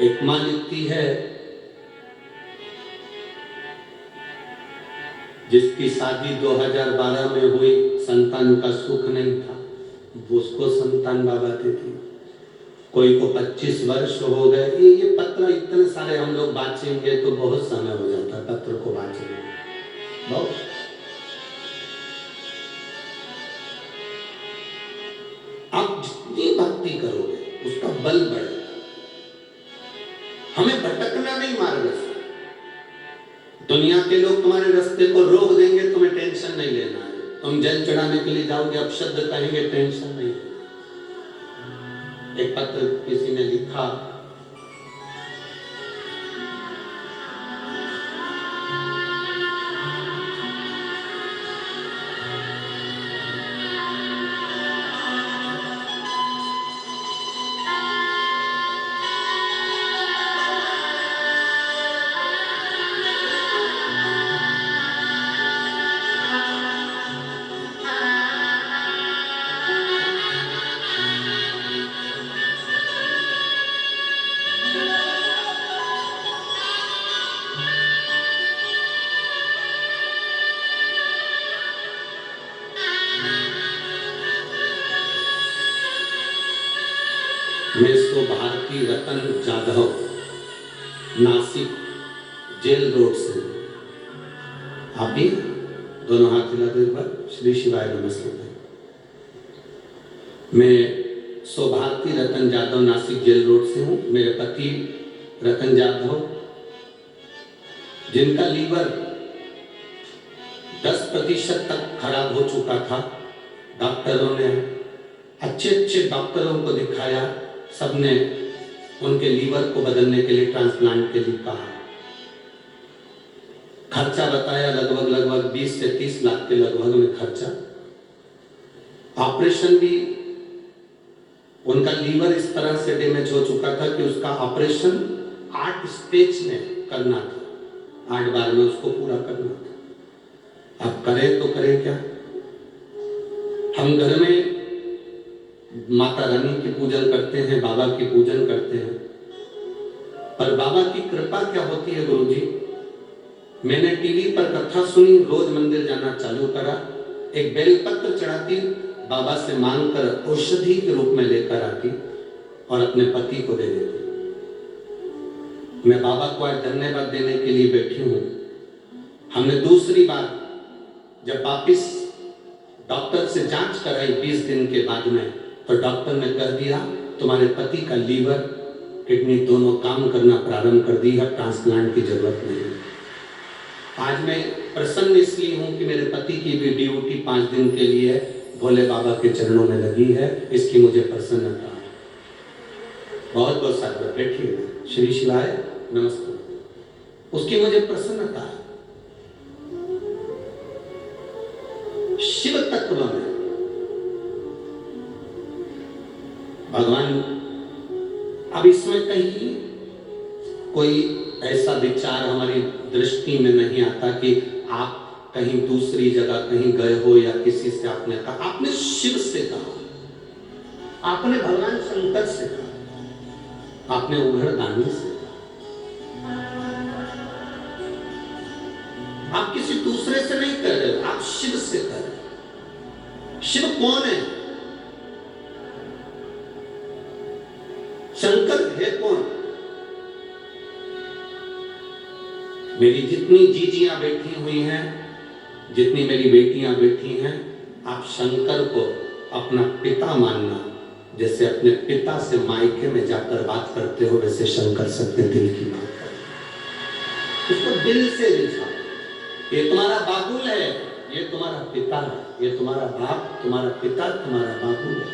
A: एक मां लिखती है जिसकी शादी 2012 में हुई, संतान का सुख नहीं था, उसको संतान बाबा देती। कोई को 25 वर्ष हो गए, ये पत्र इतने सारे हम लोग बांचेंगे तो बहुत समय हो जाता है, पत्र को बांचेंगे बहुत। आप जितनी भक्ति करोगे उसका बल बढ़ेगा। हमें भटकना नहीं मार्ग से, दुनिया के लोग तुम्हारे रास्ते को रोक देंगे, तुम्हें टेंशन नहीं लेना है। तुम जल चढ़ाने के लिए जाओगे, अपशब्द कहेंगे, टेंशन नहीं। एक पत्र किसी ने लिखा, मैं सो भारती रतन जाधव, नासिक जेल रोड से। आप भी दोनों हाथ हिला दो एक बार, श्री शिवाय नमस्ते। मैं सो भारती रतन जाधव, नासिक जेल रोड से हूँ। मेरे पति रतन जाधव, जिनका लीवर 10% तक खराब हो चुका था, डॉक्टरों ने अच्छे डॉक्टरों को दिखाया, सबने उनके लीवर को बदलने के लिए, ट्रांसप्लांट के लिए कहा। खर्चा बताया लगभग 20 से 30 लाख के लगभग में खर्चा। ऑपरेशन भी, उनका लीवर इस तरह से डैमेज हो चुका था कि उसका ऑपरेशन 8 स्टेज में करना था, 8 बार में उसको पूरा करना था। अब करें तो करें क्या? हम घर में माता रानी की पूजन करते हैं, बाबा की पूजन करते हैं, पर बाबा की कृपा क्या होती है गुरुजी? मैंने टीवी पर कथा सुनी, रोज मंदिर जाना चालू करा, एक बेलपत्र चढ़ाती, बाबा से मांगकर औषधि के रूप में लेकर आती और अपने पति को दे देती। मैं बाबा को आज धन्यवाद देने के लिए बैठी हूँ। हमने दूसरी बार जब वापिस डॉक्टर से जांच कराई 20 दिन के बाद में, तो डॉक्टर ने कह दिया तुम्हारे पति का लीवर किडनी दोनों काम करना प्रारंभ कर दी है, ट्रांसप्लांट की जरूरत नहीं है। आज मैं प्रसन्न इसलिए हूं कि मेरे पति की भी ड्यूटी 5 दिन के लिए भोले बाबा के चरणों में लगी है, इसकी मुझे प्रसन्नता है। बहुत बहुत साधुवाद, बैठिए। श्री शिवाय नमस्ते। उसकी मुझे प्रसन्नता है। शिव तत्व में भगवान, अब इसमें कहीं कोई ऐसा विचार हमारी दृष्टि में नहीं आता कि आप कहीं दूसरी जगह कहीं गए हो या किसी से आपने कहा। आपने शिव से कहा, आपने भगवान शंकर से कहा, आपने उघड़दानी से कहा। आप किसी दूसरे से नहीं कर रहे, आप शिव से कर रहे। शिव कौन है? शंकर है कौन? मेरी जितनी जीजियां बैठी हुई हैं, जितनी मेरी बेटियां बैठी हैं, आप शंकर को अपना पिता मानना। जैसे अपने पिता से मायके में जाकर बात करते हो, वैसे शंकर से अपने दिल की बात करो। उसको दिल से रिझाओ। ये तुम्हारा बाबुल है, ये तुम्हारा पिता है, ये तुम्हारा बाप, तुम्हारा पिता, तुम्हारा बाबुल है,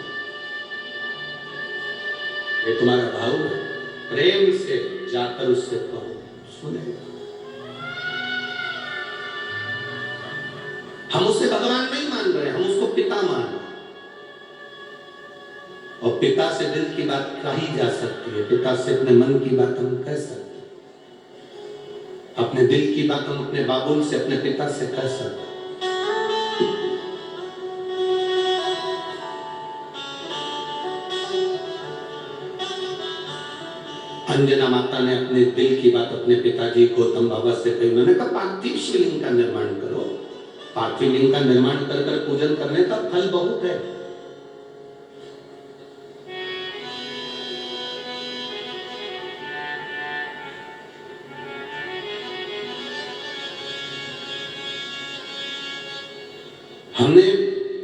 A: ये तुम्हारा भाऊ है। प्रेम से जाकर उससे कहो, सुनेगा। हम उसे भगवान नहीं मान रहे, हम उसको पिता मान रहे। और पिता से दिल की बात कही जा सकती है, पिता से अपने मन की बात हम कह सकते हैं, अपने दिल की बात हम अपने बाबुल से, अपने पिता से कह सकते हैं। अंजना माता ने अपने दिल की बात अपने पिताजी गौतम बाबा से कही। उन्होंने कहा पार्थिव शिवलिंग का निर्माण करो। पार्थिव लिंग का निर्माण कर कर पूजन करने का फल बहुत है। हमने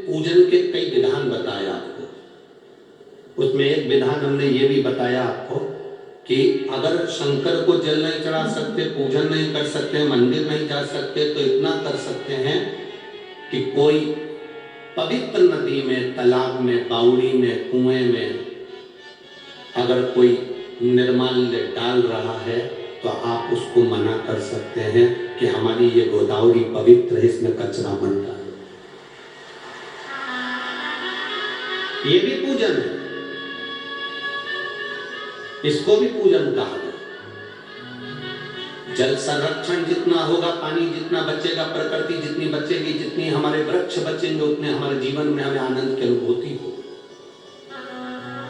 A: पूजन के कई विधान बताया आपको। उसमें एक विधान हमने ये भी बताया आपको कि अगर शंकर को जल नहीं चढ़ा सकते, पूजन नहीं कर सकते, मंदिर नहीं जा सकते, तो इतना कर सकते हैं कि कोई पवित्र नदी में, तालाब में, बावड़ी में, कुएं में अगर कोई निर्माल्य डाल रहा है तो आप उसको मना कर सकते हैं कि हमारी ये गोदावरी पवित्र है, इसमें कचरा मत डालो। ये भी पूजन है, इसको भी पूजन कहा गया। जल संरक्षण जितना होगा, पानी जितना बचेगा, प्रकृति जितनी बचेगी, जितनी हमारे वृक्ष बचेंगे, उतने हमारे जीवन में हमें आनंद की अनुभूति होगी।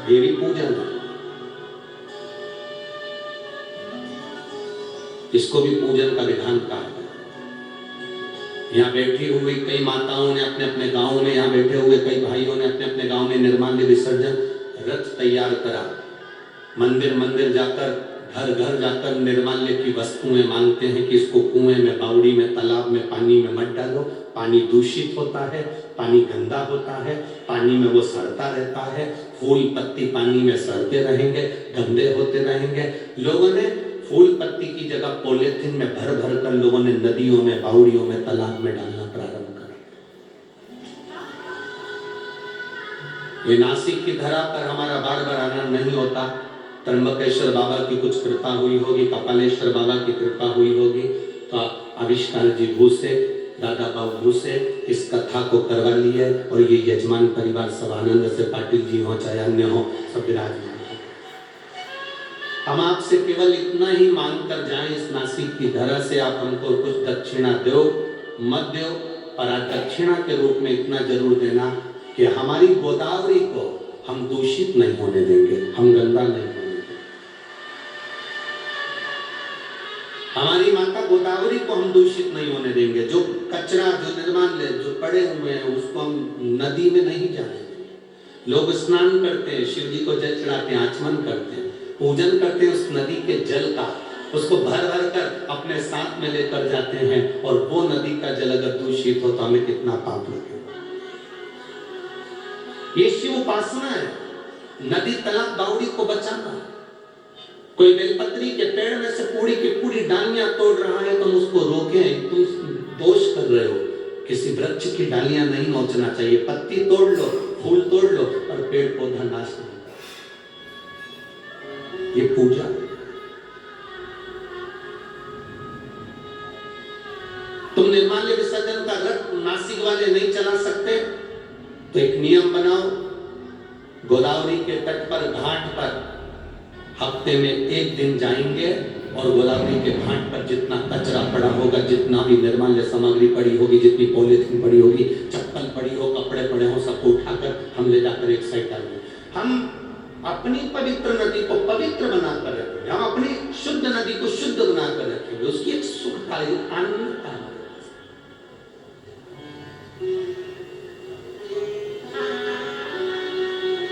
A: ये भी पूजन है, इसको भी पूजन का विधान कहा गया। यहाँ बैठी हुई कई माताओं ने अपने अपने गांव में, यहाँ बैठे हुए कई भाइयों ने अपने अपने गांव में निर्माल्य विसर्जन रथ तैयार करा। मंदिर मंदिर जाकर, घर घर जाकर निर्माल्य की वस्तुएं मांगते हैं कि इसको कुएं में, बावड़ी में, तालाब में, पानी में मत डालो। पानी दूषित होता है, पानी गंदा होता है, पानी में वो सड़ता रहता है, फूल पत्ती पानी में सड़ते रहेंगे, गंदे होते रहेंगे। लोगों ने फूल पत्ती की जगह पॉलीथिन में भर भर कर लोगों ने नदियों में, बावड़ियों में, तालाब में डालना प्रारंभ करा। ये नासिक की धरा पर हमारा बार बार आना नहीं होता। त्र्यंबकेश्वर बाबा की कुछ कृपा हुई होगी, कपालेश्वर बाबा की कृपा हुई होगी, तो आविष्कार जी भूसे, दादा बाबू भूसे इस कथा को करवा लिए। और ये यजमान परिवार सब आनंद से, पाटिल जी हो चाहे अन्य हो, सब विराजमान। हम आपसे केवल इतना ही मांग कर जाएं इस नासिक की धरा से, आप हमको कुछ दक्षिणा दो मत दो, पर दक्षिणा के रूप में इतना जरूर देना कि हमारी गोदावरी को हम दूषित नहीं होने देंगे, हम गंदा नहीं होने देंगे। हमारी माता गोदावरी को हम दूषित नहीं होने देंगे। जो कचरा, जो निर्माल्य जो पड़े हुए हैं, उसको हम नदी में नहीं जाने देंगे। लोग स्नान करते हैं, शिव जी को जल चढ़ाते हैं, आचमन करते हैं, पूजन करते हैं उस नदी के जल का, उसको भर भर कर अपने साथ में लेकर जाते हैं। और वो नदी का जल अगर दूषित हो तो हमें कितना पाप लगेगा। ये शिव उपासना है, नदी, तालाब, बावड़ी को बचाना। कोई बेलपत्री के पेड़ में से पूरी की पूरी डालियां तोड़ रहा है, तुम उसको रोकें, तुम दोष कर रहे हो। किसी वृक्ष की डालियां नहीं नोचना चाहिए, पत्ती तोड़ लो, फूल तोड़ लो, पर पेड़ पौधा नाश नहीं करना। ये पूजा। तुम निर्माल्य विसर्जन का रथ नासिक वाले नहीं चला सकते, तो एक नियम बनाओ, गोदावरी के तट पर, घाट पर हफ्ते में एक दिन जाएंगे और गोदावरी के घाट पर जितना कचरा पड़ा होगा, जितना भी निर्माल्य सामग्री पड़ी होगी, जितनी पॉलिथीन पड़ी होगी, चप्पल पड़ी हो, कपड़े पड़े हो, सबको उठाकर हम ले जाकर एक साइड डालेंगे। हम अपनी पवित्र नदी को पवित्र बनाकर रखेंगे, हम अपनी शुद्ध नदी को शुद्ध बनाकर रखेंगे। उसकी एक सुखदायी आनंदता है।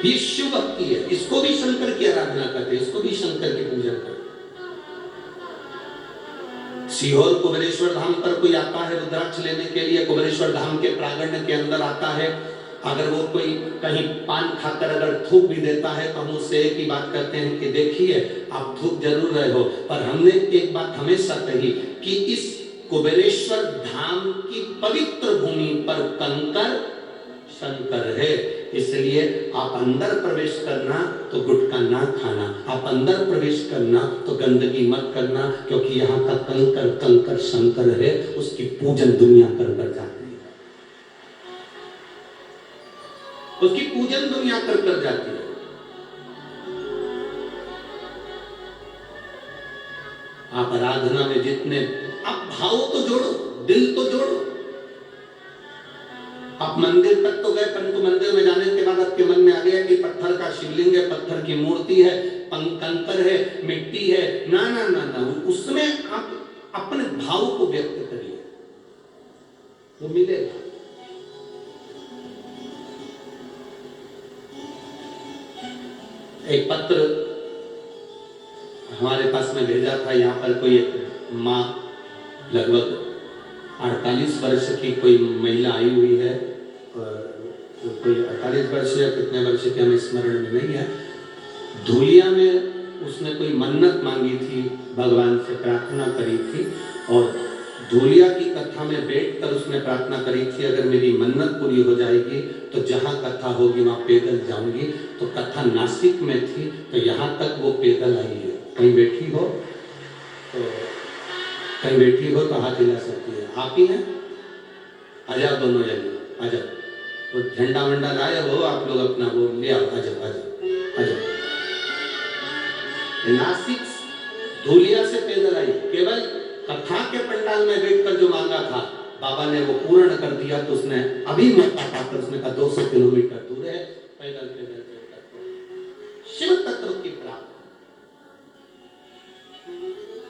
A: ये शिव भक्ति है, इसको भी शंकर की आराधना करते हैं, इसको भी शंकर की पूजन करते हैं। सीहोर कुबेरेश्वर धाम पर कोई आता है रुद्राक्ष लेने के लिए, कुबेरेश्वर धाम के प्रांगण के अंदर आता है, अगर वो कोई कहीं पान खाकर अगर थूक भी देता है तो हम उससे एक ही बात करते हैं कि देखिए आप थूक जरूर रहे हो, पर हमने एक बात हमेशा कही कि इस कुबेरेश्वर धाम की पवित्र भूमि पर कंकर शंकर है, इसलिए आप अंदर प्रवेश करना तो गुटखा ना खाना, आप अंदर प्रवेश करना तो गंदगी मत करना, क्योंकि यहाँ का कंकर कंकर शंकर है, उसकी पूजन दुनिया कर कर जाती है, उसकी पूजन दुनिया कर कर जाती है। आप आराधना में जितने आप भाव तो जोड़ो, दिल तो जोड़ो। आप मंदिर तक तो गए, परंतु मंदिर में जाने के बाद आपके मन में आ गया कि पत्थर का शिवलिंग है, पत्थर की मूर्ति है, कंकर है, मिट्टी है, ना ना ना ना, उसमें आप अपने भाव को व्यक्त करिए, वो मिलेगा। एक पत्र हमारे पास में भेजा था, यहाँ पर कोई एक माँ लगभग 48 वर्ष की कोई महिला आई हुई है, कोई 48 वर्ष या कितने वर्ष की हमें स्मरण में नहीं है। धूलिया में उसने कोई मन्नत मांगी थी, भगवान से प्रार्थना करी थी, और धूलिया की कथा में बैठकर उसने प्रार्थना करी थी, अगर मेरी मन्नत पूरी हो जाएगी तो जहाँ कथा होगी वहाँ पैदल जाऊंगी। तो कथा नासिक में थी, तो यहाँ तक वो पैदल आई है। कहीं बैठी हो तो कहीं बैठी हो तो हाथ हिला सकती है। आप ही हैं, आ जाओ दोनों जने, आ जाओ। तो झंडा वंडा लाए हो आप लोग अपना, वो ले आओ, आ जाओ आ जाओ आ जाओ। नासिक धूलिया से पैदल आई, केवल कथा के पंडाल में बैठकर जो मांगा था बाबा ने वो पूर्ण कर दिया। तो उसने अभी मौका पाकर उसने कहा 200 किलोमीटर दूर है, पैदल पैदल पैदल शिव तत्व की प्राप्ति।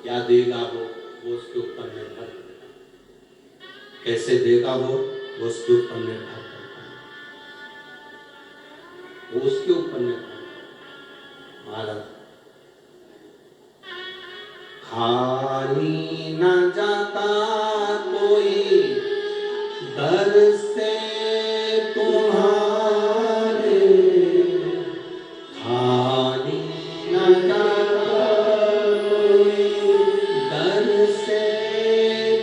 A: क्या देगा वो उसके ऊपर निर्भर करता है, कैसे देगा वो उसके ऊपर निर्भर करता है, वो उसके ऊपर निर्भर करता है। महाराज खाली न जाता कोई दर से तुम्हारे, खाली न जाता कोई दर से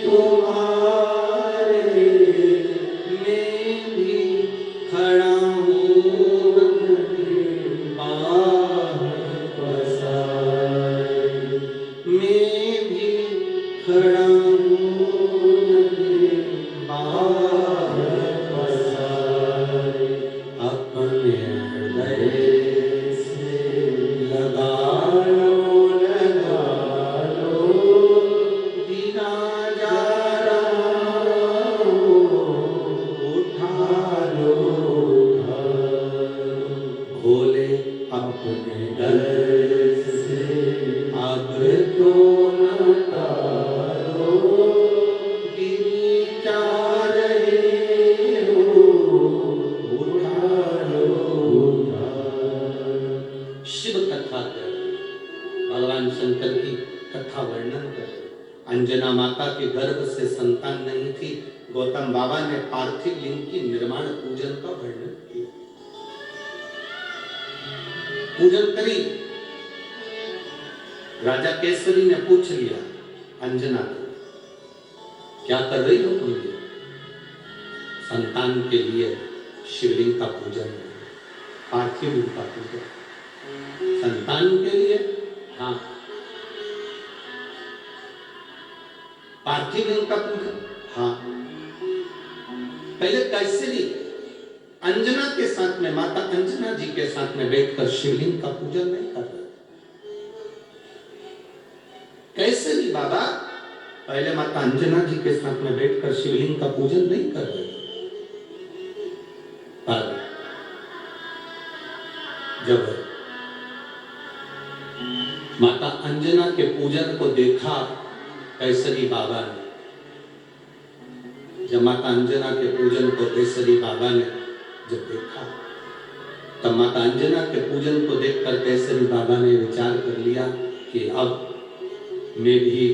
A: तुम्हारे, मैं भी खड़ा हूँ बाहर पसारे, मैं भी खड़ा हूँ बाहर पसारे, अपने हृदय से लगा लो गिरा जा रहा हो, उठा लो भोले अपने दर से अब तो न तारो, गिरी जा रहे हो, उठा लो। शिव कथा कर, भगवान शंकर की कथा वर्णन कर। अंजना माता के गर्भ से संतान नहीं थी, गौतम बाबा ने पार्थिव लिंग की निर्माण पूजन का वर्णन किया, पूजन करी। राजा केसरी ने पूछ लिया अंजना को, क्या कर रही हो तुम? ये संतान के लिए शिवलिंग का पूजन, पार्थिव लिंग का पूजन संतान के लिए। हाँ, पार्थिव लिंग का पूजन। हाँ, पहले कैसरी अंजना के साथ में, माता अंजना जी के साथ में बैठकर शिवलिंग का पूजन नहीं कर रहे। कैसरी बाबा पहले माता अंजना जी के साथ में बैठकर शिवलिंग का पूजन नहीं कर रहे। पर जब माता अंजना के पूजन को देखा कैसरी बाबा ने, जब माता अंजना के पूजन को केसरी बाबा ने जब देखा, तब माता अंजना के पूजन को देखकर केसरी बाबा ने विचार कर लिया कि अब मैं भी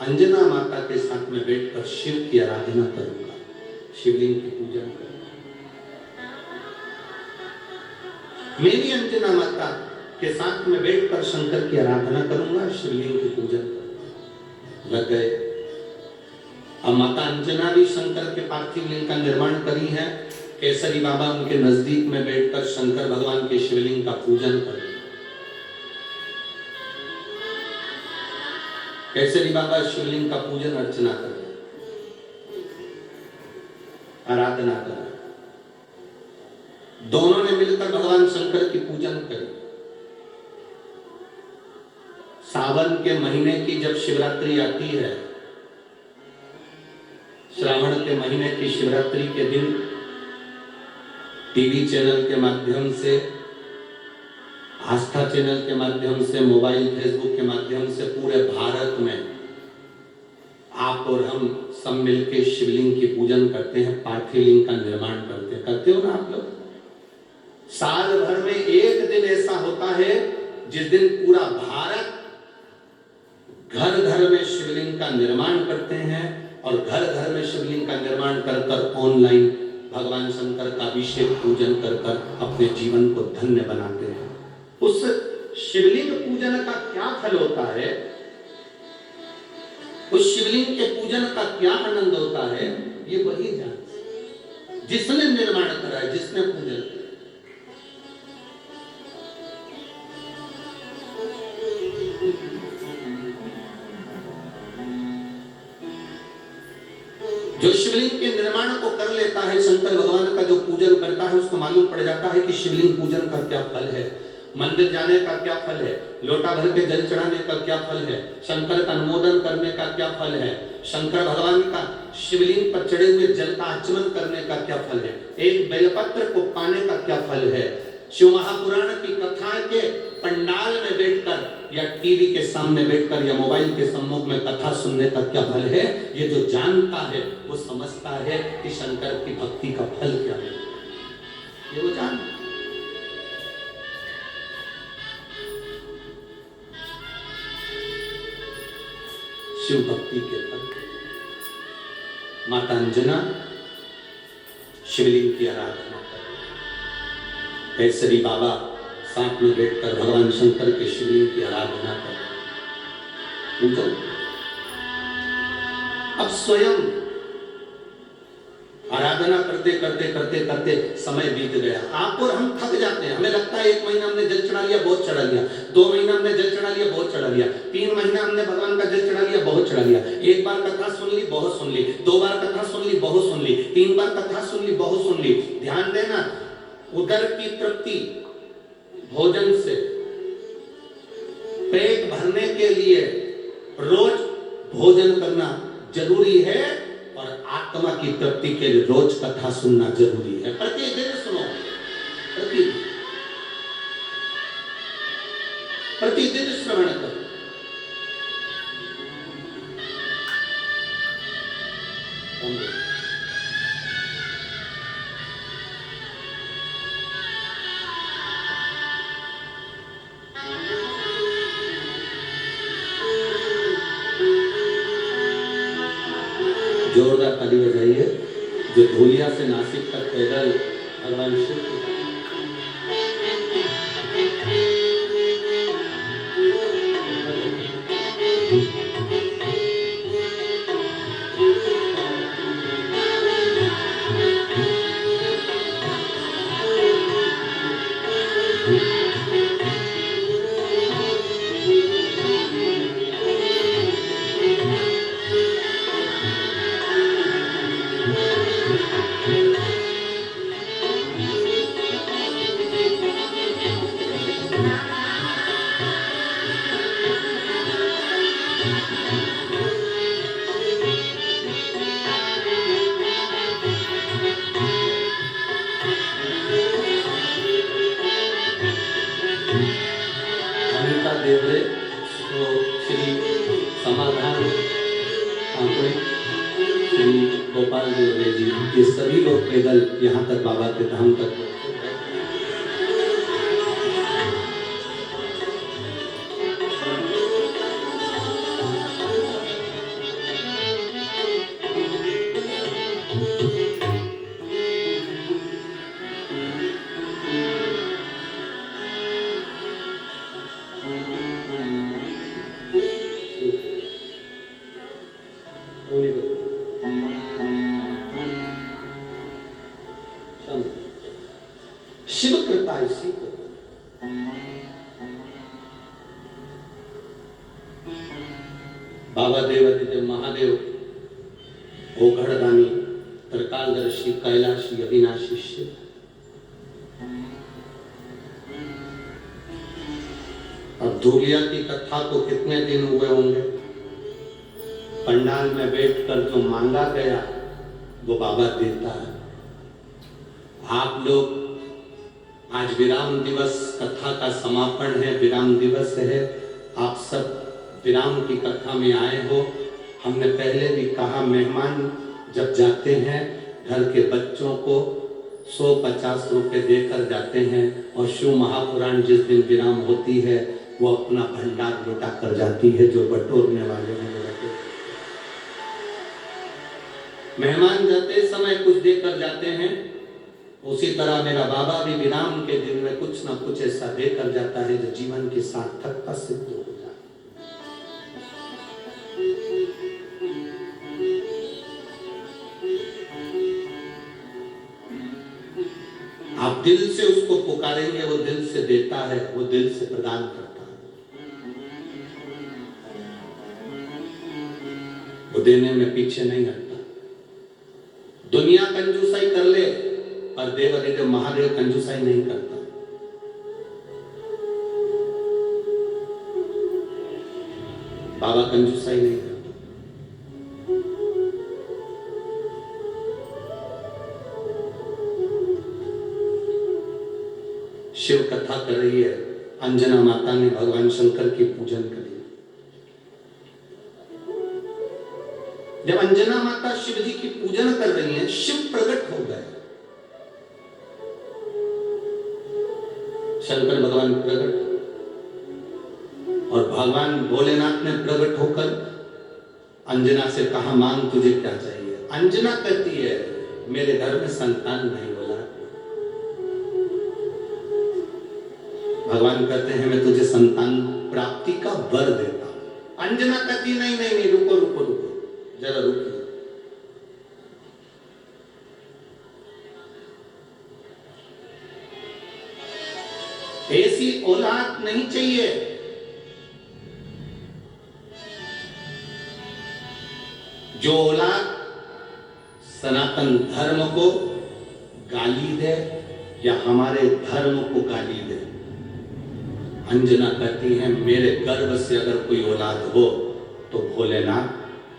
A: अंजना माता के साथ में बैठकर शिव की आराधना करूंगा, शिवलिंग की पूजन करूंगा। मैं भी अंजना माता के साथ में बैठकर शंकर की आराधना करूंगा, शिवलिंग की पूजन करूंगा। लग गए। अब माता अंजना भी शंकर के पार्थिव लिंग का निर्माण करी है। केसरी बाबा उनके नजदीक में बैठकर शंकर भगवान के शिवलिंग का पूजन कर रहे। केसरी बाबा शिवलिंग का पूजन अर्चना कर रहे, आराधना कर रहे। दोनों ने मिलकर भगवान शंकर की पूजन करी। सावन के महीने की जब शिवरात्रि आती है, श्रावण के महीने की शिवरात्रि के दिन टीवी चैनल के माध्यम से, आस्था चैनल के माध्यम से, मोबाइल फेसबुक के माध्यम से पूरे भारत में आप और हम सब मिलकर शिवलिंग की पूजन करते हैं, पार्थिव लिंग का निर्माण करते हो ना आप लोग। साल भर में एक दिन ऐसा होता है जिस दिन पूरा भारत घर घर में शिवलिंग का निर्माण करते हैं और घर घर में शिवलिंग का निर्माण कर कर ऑनलाइन भगवान शंकर का अभिषेक पूजन कर कर अपने जीवन को धन्य बनाते हैं। उस शिवलिंग पूजन का क्या फल होता है, उस शिवलिंग के पूजन का क्या आनंद होता है, ये वही जानते जिसने निर्माण करा है, जिसने पूजन किया। जो शिवलिंग के निर्माण को कर लेता है, शंकर भगवान का जो पूजन करता है, उसको मालूम पड़ जाता है कि शिवलिंग पूजन का क्या फल है, मंदिर जाने का क्या फल है, लोटा भर के जल चढ़ाने का क्या फल है, शंकर का अनुमोदन करने का क्या फल है, शंकर भगवान का शिवलिंग पर चढ़े हुए जल का आचमन करने का क्या फल है, एक बेलपत्र को पाने का क्या फल है, शिव महापुराण की कथा के पंडाल में बैठकर या टीवी के सामने बैठकर या मोबाइल के सम्मुख में कथा सुनने का क्या फल है। ये जो जानता है वो समझता है कि शंकर की भक्ति का फल क्या है, ये वो जानता है। शिव भक्ति के फल। माता अंजना शिवलिंग की आराधना कर, केसरी बाबा साथ में बैठकर भगवान शंकर के शिवलिंग की आराधना कर पूजन। अब स्वयं आराधना करते करते करते करते समय बीत गया। आप और हम थक जाते हैं, हमें लगता है 1 महीना हमने जल चढ़ा लिया, बहुत चढ़ा लिया, 2 महीना हमने जल चढ़ा लिया, बहुत चढ़ा लिया, 3 महीना हमने भगवान का जल चढ़ा लिया, बहुत चढ़ा लिया, 1 बार कथा सुन ली, बहुत सुन ली, 2 बार कथा सुन ली, बहुत सुन ली, 3 बार कथा सुन ली, बहुत सुन ली। ध्यान देना, उदर की तृप्ति भोजन से, पेट भरने के लिए रोज भोजन करना जरूरी है और आत्मा की तृप्ति के लिए रोज कथा सुनना जरूरी है। प्रतिदिन सुनो, प्रतिदिन श्रवण करो। जोरदार ताली बजाइए जो धूलिया से नासिक तक पैदल भगवान शिव की समाधान आपने श्री गोपाल जी, ये सभी लोग पैदल यहाँ तक बाबा के धाम तक शिव कृपा इसी को। बाबा देवादिदेव महादेव ओघड़दानी त्रिकालदर्शी कैलाशी अविनाशी शिव। अब धूलिया की कथा को कितने दिन हुए होंगे, पंडाल में बैठकर जो मांगा गया वो बाबा देता है। आप लोग आज विराम दिवस कथा का समापन है, विराम दिवस है, आप सब विराम की कथा में आए हो। हमने पहले भी कहा, मेहमान जब जाते हैं घर के बच्चों को 150 रुपए देकर जाते हैं और शिव महापुराण जिस दिन विराम होती है वो अपना भंडार लुटा कर जाती है। जो बटोरने वाले हैं मेहमान जाते समय कुछ देकर जाते हैं, उसी तरह मेरा बाबा भी विराम के दिन में कुछ ना कुछ ऐसा देकर जाता है जो जीवन की सार्थकता सिद्ध हो जाए। आप दिल से उसको पुकारेंगे, वो दिल से देता है, वो दिल से प्रदान करता है, वो देने में पीछे नहीं हटता। दुनिया कंजूसाई कर ले पर देवादिदेव महादेव कंजूसाई नहीं करता। बाबा कंजूसाई नहीं करता। शिव कथा कर रही है, अंजना माता ने भगवान शंकर की पूजन करी। जब अंजना माता शिव जी की पूजन कर रही हैं, शिव प्रकट हो गए। शंकर भगवान प्रकट और भगवान भोलेनाथ ने प्रकट होकर अंजना से कहा, मांग तुझे क्या चाहिए। अंजना कहती है, मेरे घर में संतान नहीं बोला। भगवान कहते हैं, मैं तुझे संतान प्राप्ति का वर देता हूं। अंजना कहती, नहीं नहीं नहीं, रुको रुको रुको, जरा रुकिए। ऐसी औलाद नहीं चाहिए जो औलाद सनातन धर्म को गाली दे या हमारे धर्म को गाली दे। अंजना कहती है, मेरे गर्भ से अगर कोई औलाद हो तो भोलेनाथ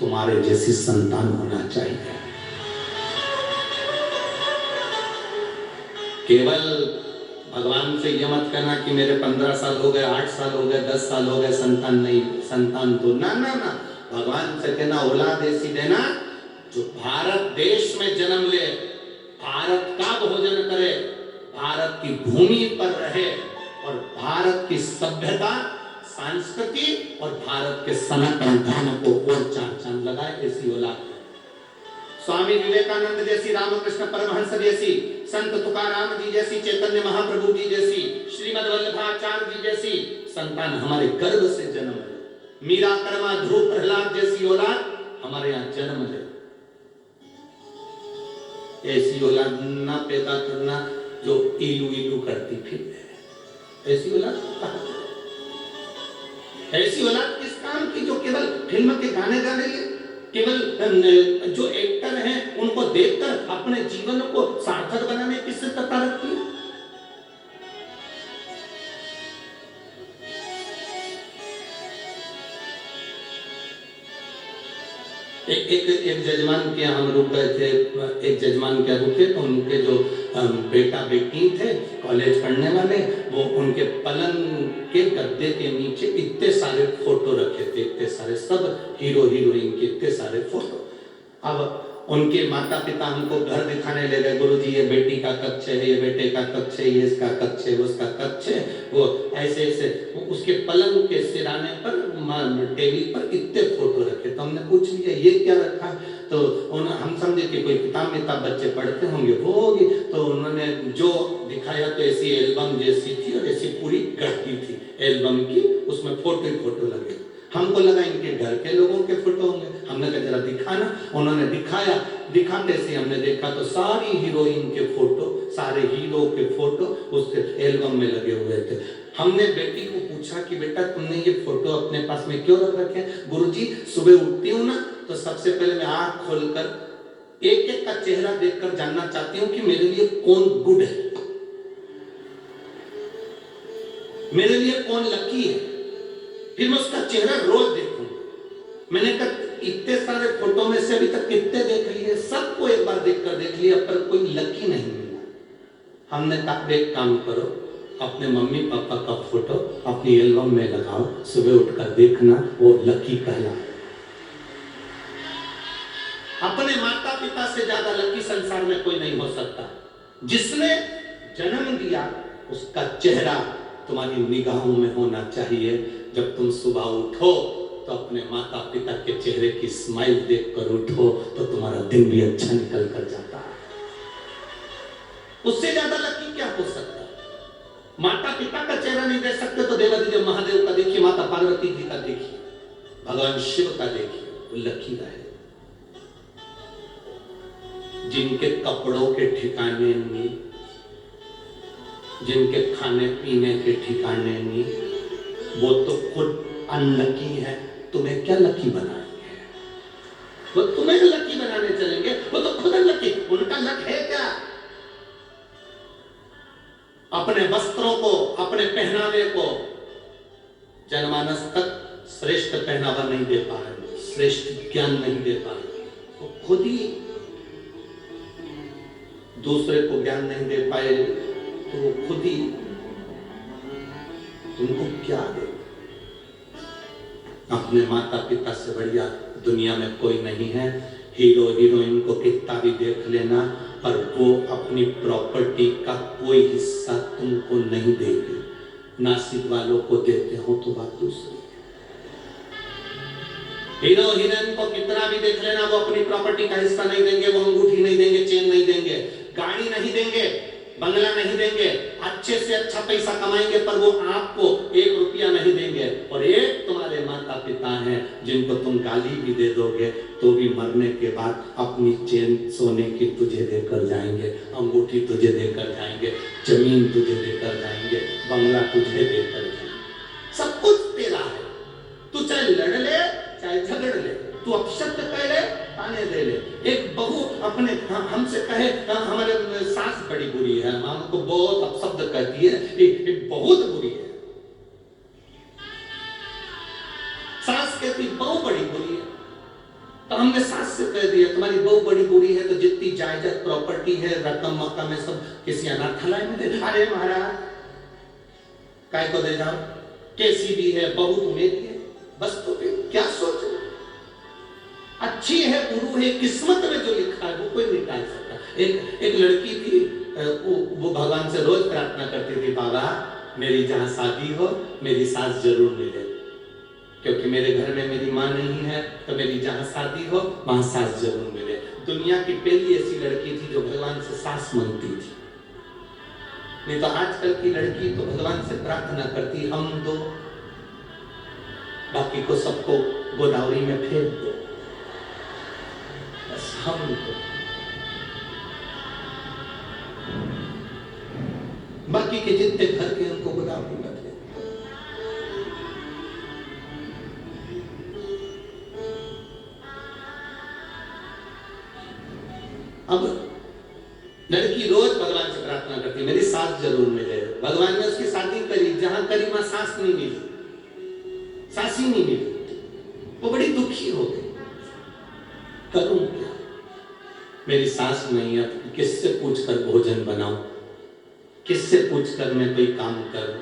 A: तुम्हारे जैसी संतान होना चाहिए। केवल भगवान से यह मत कहना कि मेरे 15 साल हो गए, 8 साल हो गए, 10 साल हो गए, संतान नहीं। संतान तो ना ना ना, भगवान से कहना औलाद ऐसी देना जो भारत देश में जन्म ले, भारत का भोजन करे, भारत की भूमि पर रहे और भारत की सभ्यता, संस्कृति और भारत के सनातन धर्म को और चार चांद लगाए। ऐसी औलाद। स्वामी विवेकानंद जैसी, रामकृष्ण परमहंस जैसी, संत तुकाराम जी जैसी, चैतन्य महाप्रभु जी जैसी, श्रीमद वल्लभाचार्य जी जैसी संतान हमारे गर्भ से जन्म ले। मीरा, कर्मा, ध्रुव, प्रहलाद जैसी औलाद हमारे यहाँ जन्म ले। ऐसी औलाद ना पैदा करना जो इलू इलू करती फिर। ऐसी औलाद, ऐसी औलाद किस काम की जो केवल फिल्म के गाने गाने ले, केवल जो एक्टर हैं उनको देखकर अपने जीवन को सार्थक बनाने की सिद्धता रखती है। एक जजमान के हम रुक गए थे, एक जजमान के रुके तो उनके जो बेटा बेटी थे कॉलेज पढ़ने वाले, वो उनके पलंग के गद्दे के नीचे इतने सारे फोटो रखे थे, इतने सारे, सब हीरो हीरोइन के इतने सारे फोटो। अब उनके माता पिता हमको घर दिखाने ले गए, गुरुजी ये बेटी का कक्ष है, ये बेटे का कक्ष है, ये इसका कक्ष है, उसका कक्ष है। वो ऐसे ऐसे उसके पलंग के सिराने पर टेबल पर इतने फोटो रखे। तो हमने पूछ लिया ये क्या रखा, तो हम समझे कि कोई किताब बच्चे पढ़ते होंगे वो होगी। तो उन्होंने जो दिखाया तो ऐसी एल्बम जैसी थी और ऐसी पूरी गढ़ती थी एल्बम की, उसमें फोटो ही फोटो लगे। हमको लगा इनके घर के लोगों के फोटो होंगे, हमने कहा जरा दिखाना। उन्होंने दिखाया, दिखाते से हमने देखा तो सारी हीरोइन के फोटो, सारे हीरो के फोटो उस एल्बम में लगे हुए थे। हमने बेटी को पूछा कि बेटा तुमने ये फोटो अपने पास में क्यों रख रखे हैं? गुरुजी सुबह उठती हूँ ना तो सबसे पहले मैं आंख खोलकर एक एक का चेहरा देखकर जानना चाहती हूँ कि मेरे लिए कौन गुड है, मेरे लिए कौन लकी है, फिर मैं उसका चेहरा रोज देखूंगा। मैंने कहा इतने सारे फोटो में से अभी तक कितने देख लिए, सबको एक बार देखकर देख लिया पर कोई लकी नहीं मिला। हमने कहा एक काम करो, अपने मम्मी पापा का फोटो अपनी एल्बम में लगाओ, सुबह उठकर देखना वो लकी कहला। अपने माता पिता से ज्यादा लकी संसार में कोई नहीं हो सकता। जिसने जन्म दिया उसका चेहरा तुम्हारी निगाहों में होना चाहिए। जब तुम सुबह उठो तो अपने माता पिता के चेहरे की स्माइल देखकर उठो तो तुम्हारा दिन भी अच्छा निकल कर जाता है। उससे ज्यादा लकी क्या हो सकता है? माता पिता का चेहरा नहीं देख सकते तो देवादिदेव महादेव का देखिए, माता पार्वती जी का देखिए, भगवान शिव का देखिए, वो लकी रहे। जिनके कपड़ों के ठिकाने नहीं, जिनके खाने पीने के ठिकाने नहीं, वो तो खुद अनलकी है। तुम्हें क्या लकी बनाएंगे? वो तुम्हें लकी बनाने चलेंगे, वो तो खुद अनलकी। उनका लक है क्या? अपने वस्त्रों को, अपने पहनावे को जनमानस तक श्रेष्ठ पहनावा नहीं दे पा रहे, श्रेष्ठ ज्ञान नहीं दे पा रहे, वो खुद ही दूसरे को ज्ञान नहीं दे पाए तो वो खुद ही तुमको क्या दे? अपने माता पिता से बढ़िया दुनिया में कोई नहीं है। हीरो हीरोइन को कितना भी देख लेना पर वो अपनी प्रॉपर्टी का कोई हिस्सा तुमको नहीं देंगे। नासिक वालों को देते हो तो बात दूसरी। हीरो हीरोइन को कितना भी देख लेना, वो अपनी प्रॉपर्टी का हिस्सा नहीं देंगे, वो अंगूठी नहीं देंगे, चेन नहीं देंगे, गाड़ी नहीं देंगे, बंगला नहीं देंगे, अच्छे से अच्छा पैसा कमाएंगे पर वो आपको 1 रुपया नहीं देंगे। और एक तुम्हारे माता पिता हैं जिनको तुम गाली भी दे दोगे तो भी मरने के बाद अपनी चेन सोने की तुझे देकर जाएंगे, अंगूठी तुझे देकर जाएंगे, जमीन तुझे देकर जाएंगे, बंगला तुझे देकर जाएंगे, सब कुछ तेरा है। तू चाहे लड़ ले चाहे झगड़ ले, तू अपशब्द कह ले ताने दे ले। एक बहू अपने हमसे कहे हमारे सास बड़ी बुरी है, हमको बहुत अपशब्द कहती है, ये बहुत बुरी है। सास कहती बहू बड़ी बुरी है, तो हमने सास से कह दिया तुम्हारी बहू बड़ी बुरी है तो जितनी जायदाद प्रॉपर्टी है रकम मक्का में सब किसी अनाथालय में दे। अरे महाराज काय को दे जाओ, कैसी भी है बहू तो मेरी है, बस तो क्या सोच रहे? अच्छी है गुरु है, किस्मत में जो लिखा है वो कोई नहीं टाल सकता। एक लड़की थी, वो भगवान से रोज प्रार्थना करती थी, बाबा मेरी जहां शादी हो मेरी सास जरूर मिले, क्योंकि मेरे घर में मेरी माँ नहीं है तो मेरी जहां शादी हो वहां सास जरूर मिले। दुनिया की पहली ऐसी लड़की थी जो भगवान से सास मांगती थी। नहीं तो आजकल की लड़की तो भगवान से प्रार्थना करती हम दो, बाकी को सबको गोदावरी में फेंक दो, बस हम दो, बाकी के जितने घर के उनको गोदावरी में फेंक दो। अब लड़की रोज भगवान से प्रार्थना करती मेरी सास जरूर मिले। भगवान ने उसकी शादी करी, जहां करी वहां सास नहीं मिली, सास ही नहीं मिली, वो बड़ी दुखी हो गई, करूं क्या? मेरी सास नहीं है, किससे पूछकर भोजन बनाऊं, किससे पूछकर मैं कोई काम करूं,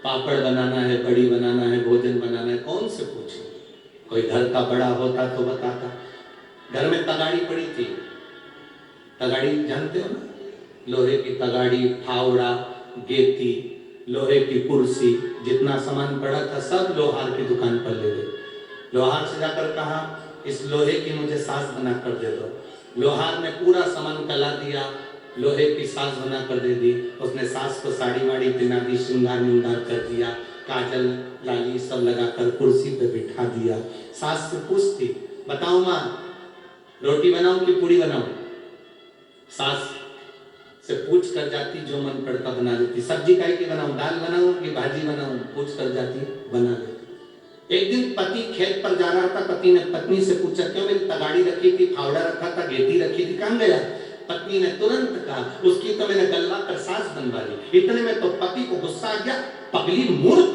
A: पापड़ बनाना है, बड़ी बनाना है, भोजन बनाना है, कौन से पूछूं? कोई घर का बड़ा होता तो बताता। घर में तगाड़ी पड़ी थी, तगाड़ी जानते हो ना, लोहे की तगाड़ी, फावड़ा, गेती, लोहे की कुर्सी, जितना सामान पड़ा था सब लोहार की दुकान पर ले गए। लोहार से जाकर कहा इस लोहे की मुझे सास बना कर दे दो। लोहार ने पूरा सामान कला दिया, लोहे की सास बना कर दे दी। उसने सास को साड़ी वाड़ी पहना दी, श्रृंगार मिंगार कर दिया, काजल लाली सब लगाकर कुर्सी पे बिठा दिया। सास से पूछती, बताओ माँ रोटी बनाऊं कि पूड़ी बनाऊं? सास से पूछ कर जाती, जो मन पड़ता बना देती। सब्जी काहे की बनाऊं, दाल बनाऊं कि भाजी बनाऊं, पूछ कर जाती, बना देती। एक दिन पति खेत पर जा रहा था, पति ने पत्नी से पूछा, क्यों मेरी तगाड़ी रखी थी, फावड़ा रखा था, गेती रखी थी, कहां गया? पत्नी ने तुरंत कहा, उसकी तो मैंने गलवा कर सास बनवा ली। इतने में तो पति को गुस्सा आ गया, पगली मूर्ख,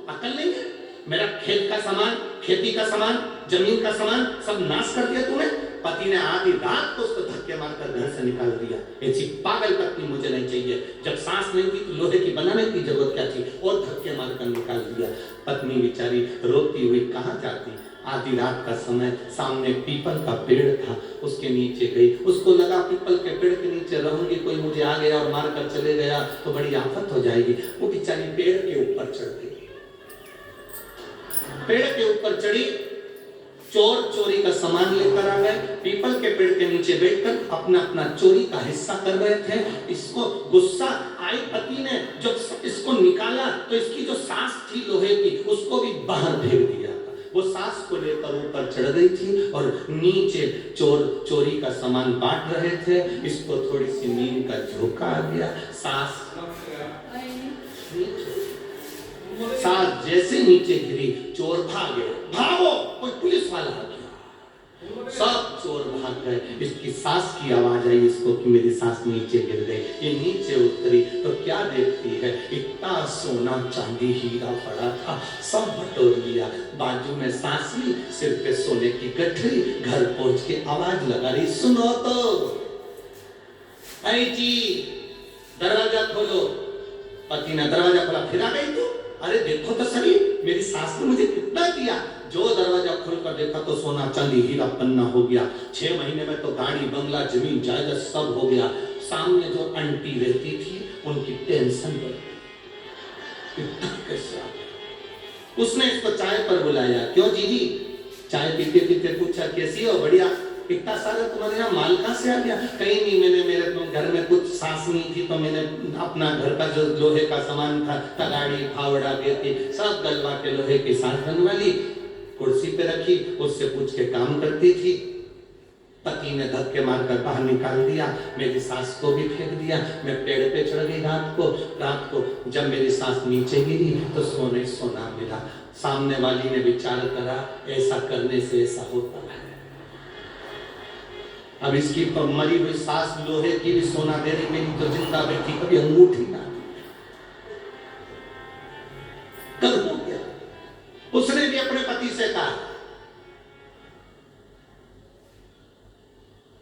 A: अकल नहीं है, मेरा खेत का सामान, खेती का सामान, जमीन का सामान सब नाश कर दिया तूने। पति ने आधी रात को उसको धक्के मारकर घर से निकाल दिया। ऐसी पागल पत्नी मुझे नहीं चाहिए, जब सांस नहीं थी तो लोहे की बनाने की जरूरत क्या थी, और धक्के मारकर निकाल दिया। पत्नी बेचारी रोती हुई कहाँ जाती? आधी रात का समय, सामने पीपल का पेड़ था, उसके नीचे गई। उसको लगा पीपल के पेड़ के नीचे रहूंगी, कोई मुझे आ गया और मार कर चले गया तो बड़ी आफत हो जाएगी। वो बेचारी पेड़ के ऊपर चढ़ गई। पेड़ के ऊपर चढ़ी, चोर चोरी का सामान लेकर आ गए, पीपल के पेड़ के नीचे बैठकर अपना अपना चोरी का हिस्सा कर रहे थे। इसको गुस्सा आई, पति ने जब इसको निकाला तो इसकी जो सास थी लोहे की, उसको भी बाहर फेंक दिया। वो सास को लेकर ऊपर चढ़ गई थी और नीचे चोर चोरी का सामान बांट रहे थे। इसको थोड़ी सी नींद का झोंका आ गया। सास जैसे नीचे गिरी, चोर भागे, भागो, कोई पुलिस वाला आ गया। सब चोर भाग गए। इसकी सास की आवाज आई इसको कि मेरी सास नीचे गिर गई। ये नीचे उतरी तो क्या देखती है, इतना सोना चांदी हीरा पड़ा था, सब बटोर लिया। बाजू में सास ली, सिर पे सोने की गठरी। घर पहुंच के आवाज लगा रही, सुनो तो आई जी, दरवाजा खोलो। पति ने दरवाजा खोला, फिर आ गई तू? अरे देखो तो सही, मेरी सास ने मुझे कितना दिया। जो दरवाजा खोलकर देखा तो सोना चांदी हीरा पन्ना हो गया। 6 महीने में तो गाड़ी बंगला जमीन जायदाद सब हो गया। सामने जो आंटी रहती थी उनकी टेंशन बढ़ गई, कैसे आ गया? उसने इसको चाय पर बुलाया, क्यों जीजी? चाय पीते पीते पूछा, कैसी हो? बढ़िया। इतना सारा तुम्हारे यहाँ माल कहाँ से आ गया? कहीं नहीं, मैंने मेरे घर में कुछ सास नहीं थी तो मैंने अपना घर का जो लोहे का सामान था, तगाड़ी फावड़ा गेती, सब गलवा के लोहे की सास बनवा ली, कुर्सी पे रखी, उससे पूछ के काम करती थी। पति ने धक्के मारकर बाहर निकाल दिया, मेरी सास को भी फेंक दिया। मैं पेड़ पे चढ़ गई रात को जब मेरी सास नीचे गिरी तो सोने सोना मिला। सामने वाली ने विचार करा, ऐसा करने से ऐसा होता है। अब इसकी मरी हुई सास लोहे की भी सोना दे रही, मेरी तो जिंदा बैठी कभी अंगूठी ना कर हो गया। उसने भी अपने पति से कहा,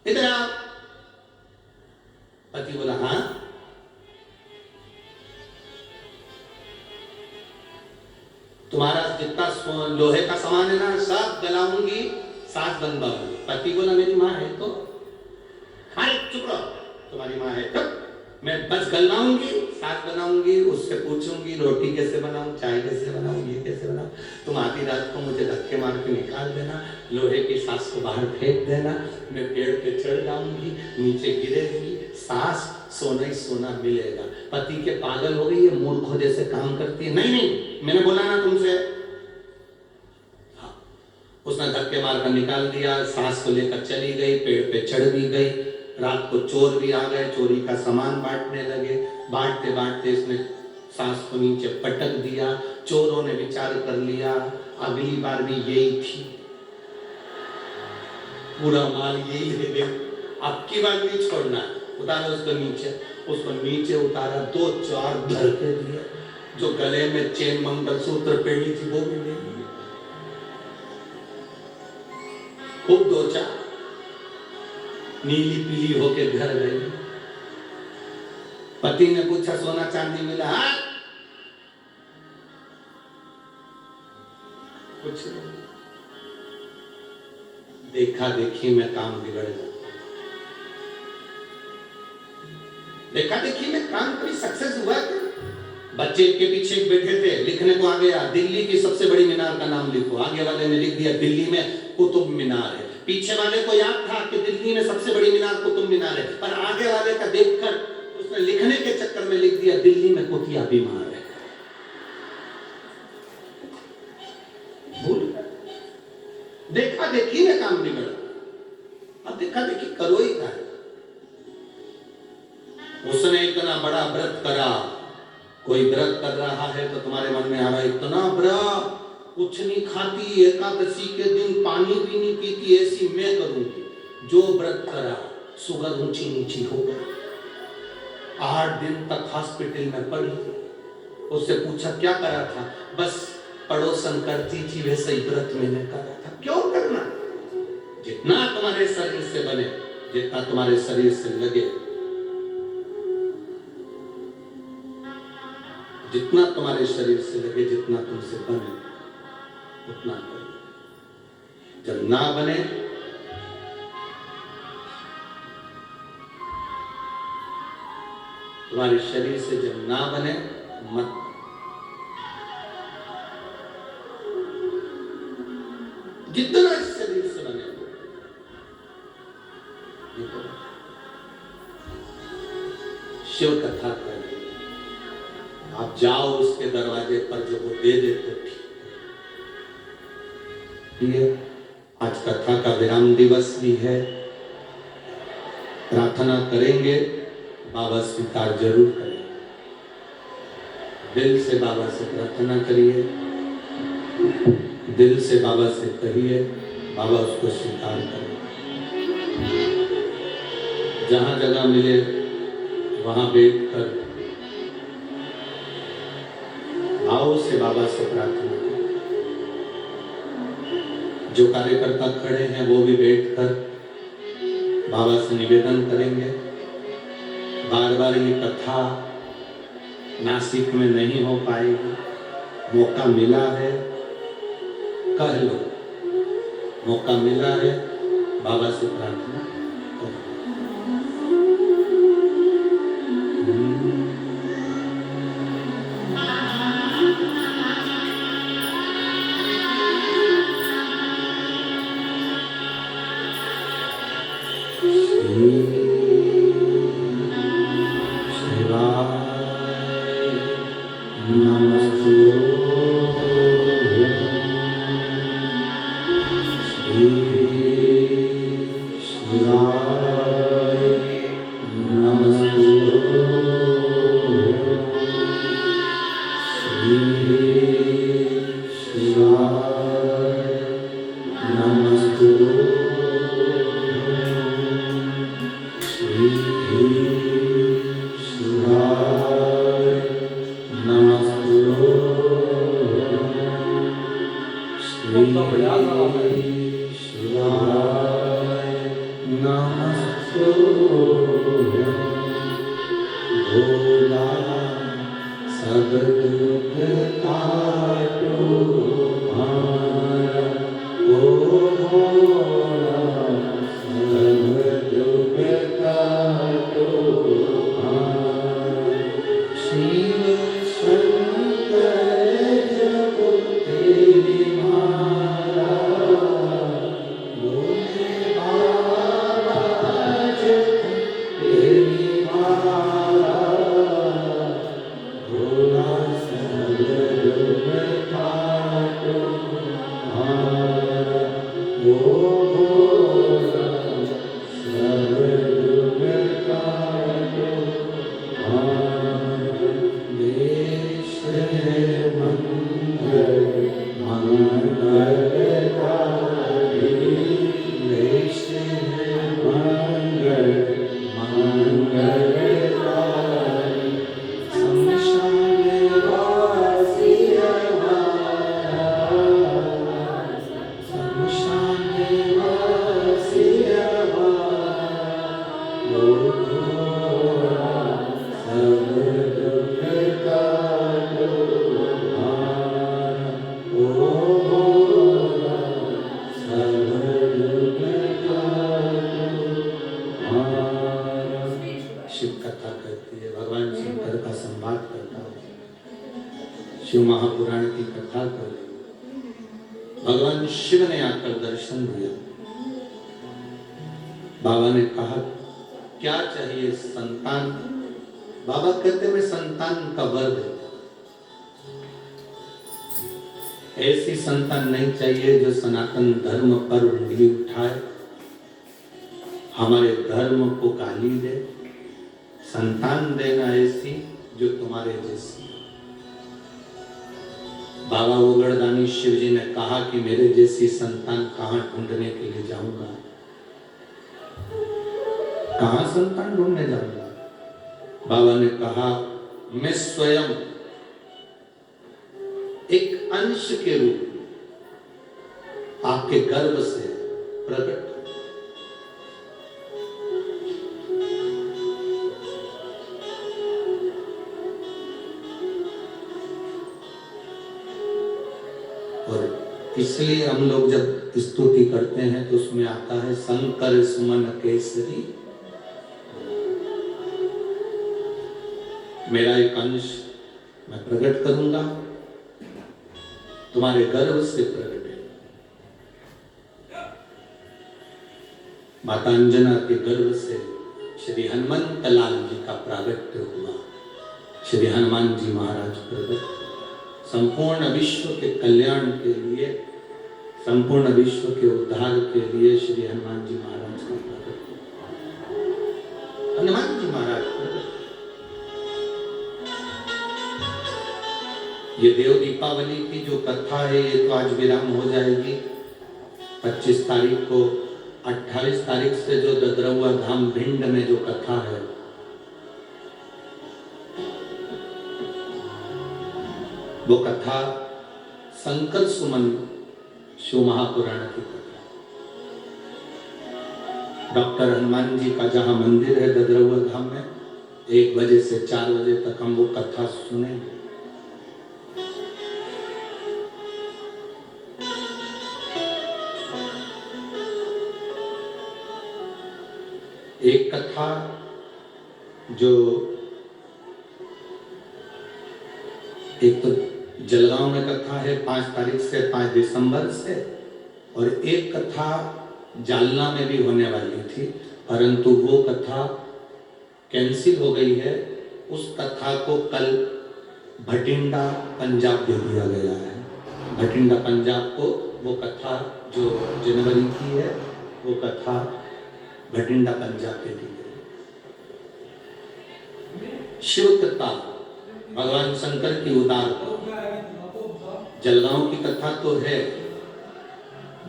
A: इधर आओ। पति बोला, हाँ। तुम्हारा जितना लोहे का सामान है ना सब गलाऊंगी, सास बनवाऊंगी। पति बोला, मेरी माँ है तो? अरे चुप रहो, तुम्हारी माँ है तो? मैं बस गलवाऊंगी, सास बनाऊंगी, उससे पूछूंगी रोटी कैसे बनाऊं, चाय कैसे बनाऊं, ये कैसे बनाऊं। तुम आधी रात को मुझे धक्के मार के निकाल देना, लोहे की सास को बाहर फेंक देना, मैं पेड़ पे चढ़ जाऊंगी, नीचे गिरेगी, सास सोना ही सोना मिलेगा। पति के पागल हो गई है, मूर्खों जैसे काम करती है। नहीं नहीं, मैंने बोला ना तुमसे। हाँ, उसने धक्के मार कर निकाल दिया, सास को लेकर चली गई, पेड़ पे चढ़ भी गई। रात को चोर भी आ गए, चोरी का सामान बांटने लगे। बांटते बांटते इसने सास को नीचे पटक दिया। चोरों ने विचार कर लिया, अगली बार भी यही थी, पूरा माल यही ले गए, अब की बार नहीं छोड़ना। उतारा उसको नीचे उतारा, 2-4 धड़के दिए। जो गले में चेन मंगलसूत्र पहनी थी वो भी ले ली, खूब 2-4 नीली पीली होके घर गई। पति ने पूछा सोना चांदी मिला? हाँ? कुछ नहीं। देखा देखी में काम बिगड़ जाता, देखा देखी में काम कोई सक्सेस हुआ क्या? बच्चे के पीछे बैठे थे, लिखने को आ गया दिल्ली की सबसे बड़ी मीनार का नाम लिखो। आगे वाले ने लिख दिया दिल्ली में कुतुब मीनार है। पीछे वाले को याद था कि दिल्ली में सबसे बड़ी मीनार कुतुब मीनार है, पर आगे वाले का देखकर उसने लिखने के चक्कर में लिख दिया दिल्ली में कुतिया बीमार है। भूल देखा देखी में काम बिगड़ा। अब देखा देखी करो ही क्या? उसने इतना बड़ा व्रत करा। कोई व्रत कर रहा है तो तुम्हारे मन में आ रहा है इतना व्रत, कुछ नहीं खाती, एकादशी के दिन पानी भी नहीं पीती, ऐसी मैं करूंगी। जो व्रत करा शुगर ऊंची नीची हो गई, 8 दिन तक हॉस्पिटल में पड़ी। उससे पूछा क्या करा था? बस पड़ोसन करती थी वैसे ही व्रत मैंने करा था। क्यों करना? जितना तुम्हारे शरीर से बने, जितना तुम्हारे शरीर से लगे, जितना तुम्हारे शरीर से लगे, जितना तुमसे बने उतना करो। जब ना बने तुम्हारे शरीर से, जब ना बने मत। जितना इस शरीर से बने शिव कथा कर, आप जाओ उसके दरवाजे पर, जो वो दे दे तो ठीक है। आज कथा का विराम दिवस भी है, प्रार्थना करेंगे, बाबा स्वीकार जरूर करें। दिल से बाबा से प्रार्थना करिए, दिल से बाबा से कहिए, बाबा उसको स्वीकार करें। जहां जगह मिले वहां बैठकर भाव से बाबा से प्रार्थना करें। जो कार्यकर्ता खड़े हैं वो भी बैठकर बाबा से निवेदन करेंगे। बार बार ये कथा नासिक में नहीं हो पाएगी, मौका मिला है, कह लो मौका मिला है, बाबा से प्रार्थना करो। Oh शिव महापुराण की कथा कर, भगवान शिव ने आकर दर्शन दिया। बाबा ने कहा क्या चाहिए? संतान। बाबा कहते मैं संतान का वर देता, ऐसी संतान नहीं चाहिए जो सनातन धर्म पर उंगली उठाए, हमारे धर्म को गाली दे। संतान देना ऐसी जो तुम्हारे जैसी। बाबा ओगड़दानी शिव जी ने कहा कि मेरे जैसी संतान कहां ढूंढने के लिए जाऊंगा, कहां संतान ढूंढने जाऊंगा? बाबा ने कहा मैं स्वयं एक अंश के रूप आपके गर्भ से प्रकट, और इसलिए हम लोग जब स्तुति करते हैं तो उसमें आता है शंकर सुमन केसरी। मेरा एक अंश मैं प्रकट करूंगा, तुम्हारे गर्भ से प्रकट है। माता अंजना के गर्भ से श्री हनुमंत लाल जी का प्रागट्य हुआ। श्री हनुमान जी महाराज प्रकट, संपूर्ण विश्व के कल्याण के लिए, संपूर्ण विश्व के उद्धार के लिए श्री हनुमान जी महाराज का प्रकट हुआ। हनुमान जी महाराज प्रकट। ये देव दीपावली की जो कथा है ये तो आज विराम हो जाएगी। 25 तारीख को, 28 तारीख से जो ददरौआ धाम भिंड में जो कथा है, वो कथा शंकर सुमन शिव महापुराण की कथा। डॉक्टर हनुमान जी का जहां मंदिर है ददरौआ धाम में, 1 बजे से 4 बजे तक हम वो कथा सुनेंगे। एक कथा जो एक तो जलगांव में कथा है 5 तारीख से 5 दिसंबर से, और एक कथा जालना में भी होने वाली थी, परंतु वो कथा कैंसिल हो गई है। उस कथा को कल भटिंडा पंजाब दे दिया गया है। भटिंडा पंजाब को वो कथा जो जनवरी की है वो कथा भटिंडा पंजाब के दी गई। शिव कथा भगवान शंकर की उदार जलगांव की कथा तो है,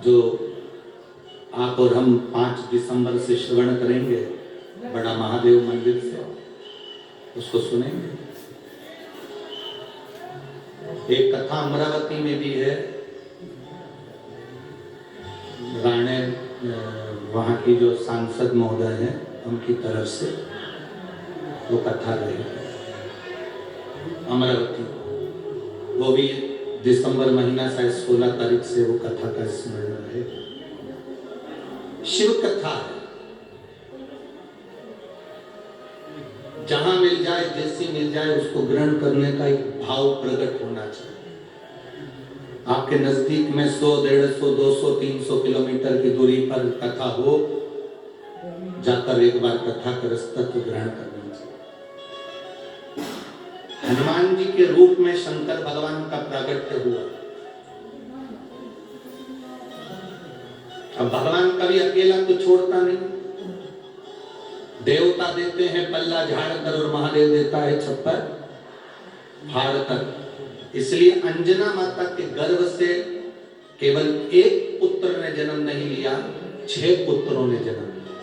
A: जो आप और हम 5 दिसंबर से श्रवण करेंगे बड़ा महादेव मंदिर से, उसको सुनेंगे। एक कथा अमरावती में भी है, राणे वहाँ की जो सांसद महोदय हैं उनकी तरफ से वो कथा रही अमरावती। वो भी दिसंबर महीना शायद 16 तारीख से वो कथा का स्मरण रहे। शिव कथा है, जहां मिल जाए, जैसी मिल जाए उसको ग्रहण करने का एक भाव प्रकट होना चाहिए। आपके नजदीक में 100, 150, 200, 300 किलोमीटर की दूरी पर कथा हो, जाकर एक बार कथा का तत्व ग्रहण करना चाहिए। हनुमान जी के रूप में शंकर भगवान का प्रागट्य हुआ। अब भगवान कभी अकेला तो छोड़ता नहीं, देवता देते हैं पल्ला झाड़ कर और महादेव देता है छप्पर फाड़ कर। इसलिए अंजना माता के गर्भ से केवल एक पुत्र ने जन्म नहीं लिया, 6 पुत्रों ने जन्म लिया।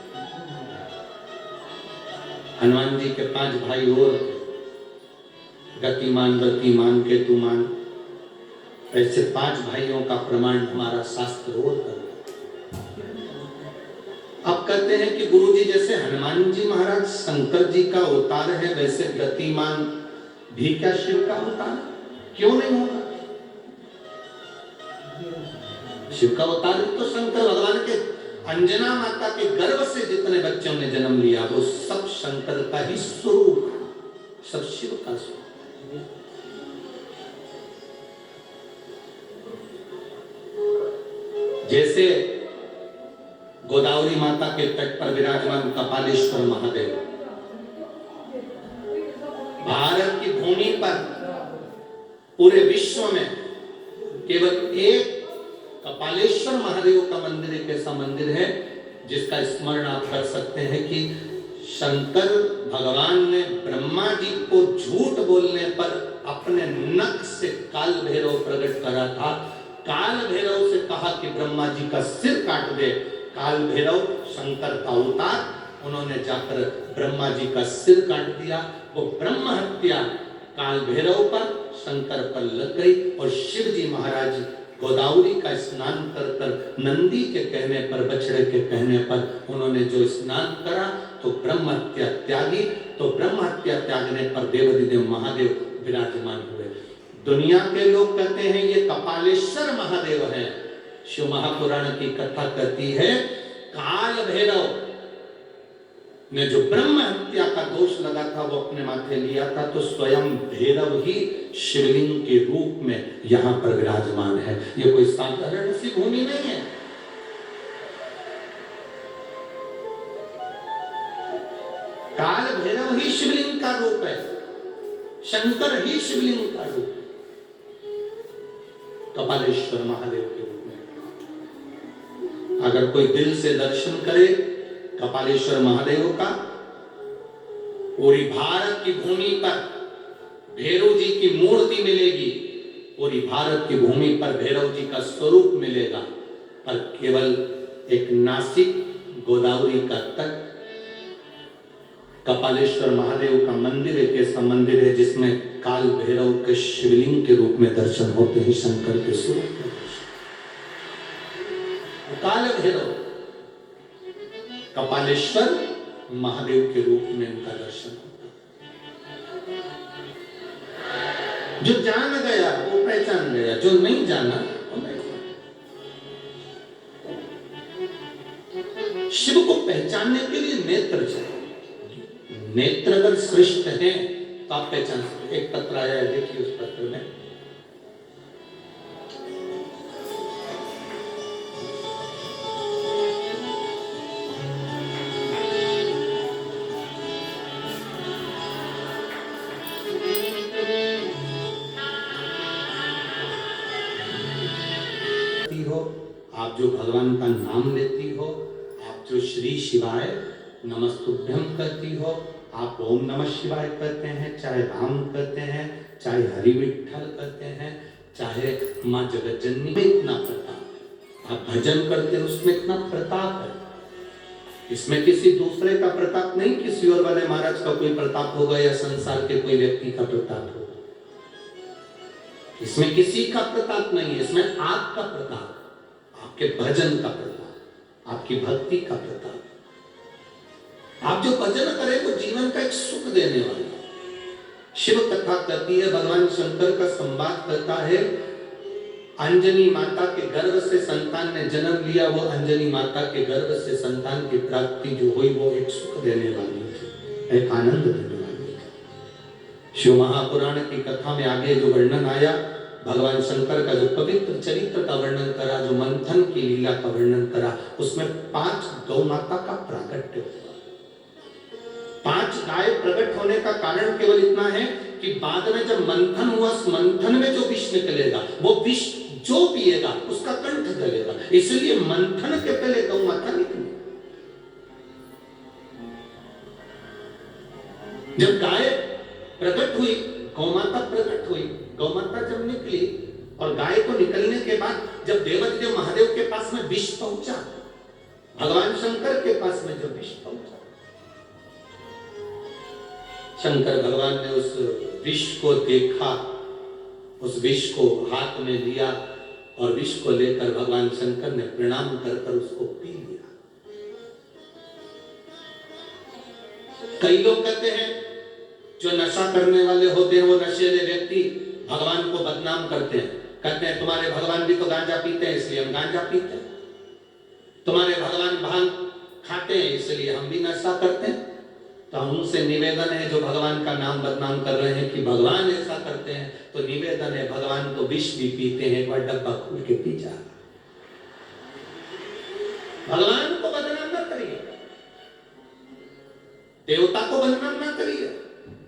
A: हनुमान जी के 5 भाई और थे, गतिमान, रतिमान, केतुमान, ऐसे 5 भाइयों का प्रमाण हमारा शास्त्र और कर। अब कहते हैं कि गुरु जी जैसे हनुमान जी महाराज शंकर जी का अवतार है, वैसे गतिमान भी क्या शिव का अवतार? क्यों नहीं होगा? शिव का अवतार तो शंकर भगवान के अंजना माता के गर्भ से जितने बच्चों ने जन्म लिया वो सब शंकर का ही स्वरूप, सब शिव का स्वरूप। जैसे गोदावरी माता के तट पर विराजमान कपालेश्वर महादेव, भारत की भूमि पर पूरे विश्व में केवल एक कपालेश्वर महादेव का मंदिर एक ऐसा मंदिर है जिसका स्मरण आप कर सकते हैं कि शंकर भगवान ने ब्रह्मा जी को झूठ बोलने पर अपने नख से काल भैरव प्रकट करा था। काल भैरव से कहा कि ब्रह्मा जी का सिर काट दे। काल भैरव शंकर का अवतार, उन्होंने जाकर ब्रह्मा जी का सिर काट दिया। वो ब्रह्म हत्या काल भैरव पर, शंकर पर लग गई और शिव जी महाराज गोदावरी का स्नान कर कर नंदी के कहने पर, बछड़े के कहने पर उन्होंने जो स्नान करा तो ब्रह्म हत्या त्यागी। तो ब्रह्म हत्या त्यागने पर देवाधिदेव महादेव विराजमान हुए। दुनिया के लोग कहते हैं ये कपालेश्वर महादेव हैं। शिव महापुराण की कथा कहती है काल भैरव ने जो ब्रह्म हत्या का दोष लगा था वो अपने माथे लिया था, तो स्वयं भैरव ही शिवलिंग के रूप में यहां पर विराजमान है। ये कोई साधारण सी भूमि नहीं है। काल भैरव ही शिवलिंग का रूप है, शंकर ही शिवलिंग का रूप है, कपालेश्वर महादेव के रूप में। अगर कोई दिल से दर्शन करे कपालेश्वर महादेव का, पूरी भारत की भूमि पर भैरव जी की मूर्ति मिलेगी, पूरी भारत की भूमि पर भैरव जी का स्वरूप मिलेगा। पर केवल एक नासिक गोदावरी का तट कपालेश्वर महादेव का मंदिर एक ऐसा मंदिर है जिसमें काल भैरव के शिवलिंग के रूप में दर्शन होते हैं, शंकर के स्वरूप में। काल भैरव कपालेश्वर महादेव के रूप में उनका दर्शन होता। जो जान गया वो पहचान गया, जो नहीं जाना वो नहीं जाना। शिव को पहचानने के लिए नेत्र चाहिए। नेत्र अगर श्रेष्ठ हैं तो आप पहचान सकते। एक पत्र आया है, देखिए उस पत्र में हो, आप जो भगवान का नाम लेती हो, आप जो श्री शिवाय नमस्तुभ्यं करती हो, आप ओम नमः शिवाय करते हैं, चाहे राम करते हैं, चाहे हरि विठ्ठल करते हैं, चाहे माँ जगत जननी में इतना प्रताप है। आप भजन करते हैं उसमें इतना प्रताप है। इसमें किसी दूसरे का प्रताप नहीं, किसी और वाले महाराज का कोई प्रताप होगा या संसार के कोई व्यक्ति का प्रताप होगा। इसमें किसी का प्रताप नहीं है, इसमें आपका प्रताप, आपके भजन का प्रताप, आपकी भक्ति का प्रताप। आप जो भजन करें वो जीवन का एक सुख देने वाला। शिव कथा कहती है, भगवान शंकर का संवाद करता है, अंजनी माता के गर्भ से संतान ने जन्म लिया। वो अंजनी माता के गर्भ से संतान की प्राप्ति जो हुई वो एक सुख देने वाली थी, एक आनंद देने वाली थी। शिव महापुराण की कथा में आगे जो वर्णन आया, भगवान शंकर का जो पवित्र चरित्र का वर्णन करा, जो मंथन की लीला का वर्णन करा, उसमें 5 गौ माता का प्राकट्य हुआ। 5 गाय प्रकट होने का कारण केवल इतना है कि बाद में जब मंथन हुआ, उस मंथन में जो विष निकलेगा वो विष जो पिएगा उसका कंठ जलेगा, इसलिए मंथन के पहले गौ माता निकली। जब गाय प्रकट हुई, गौ माता प्रकट हुई, गौ माता जब निकली और गाय को निकलने के बाद जब देवाधिदेव महादेव के पास में विष पहुंचा, भगवान शंकर के पास में जब विष पहुंचा, शंकर भगवान ने उस विष को देखा, उस विष को हाथ में लिया और विष को लेकर भगवान शंकर ने प्रणाम कर कर उसको पी लिया। कई लोग कहते हैं जो नशा करने वाले होते हैं, वो नशेले व्यक्ति भगवान को बदनाम करते हैं, कहते हैं तुम्हारे भगवान भी तो गांजा पीते हैं इसलिए हम गांजा पीते हैं, तुम्हारे भगवान भांग खाते हैं इसलिए हम भी नशा करते हैं। तो उनसे निवेदन है जो भगवान का नाम बदनाम कर रहे हैं कि भगवान ऐसा करते हैं, तो निवेदन है भगवान तो विष भी पीते हैं, एक बार डब्बा खोल के पी जा। भगवान को बदनाम ना करिए, देवता को बदनाम ना करिए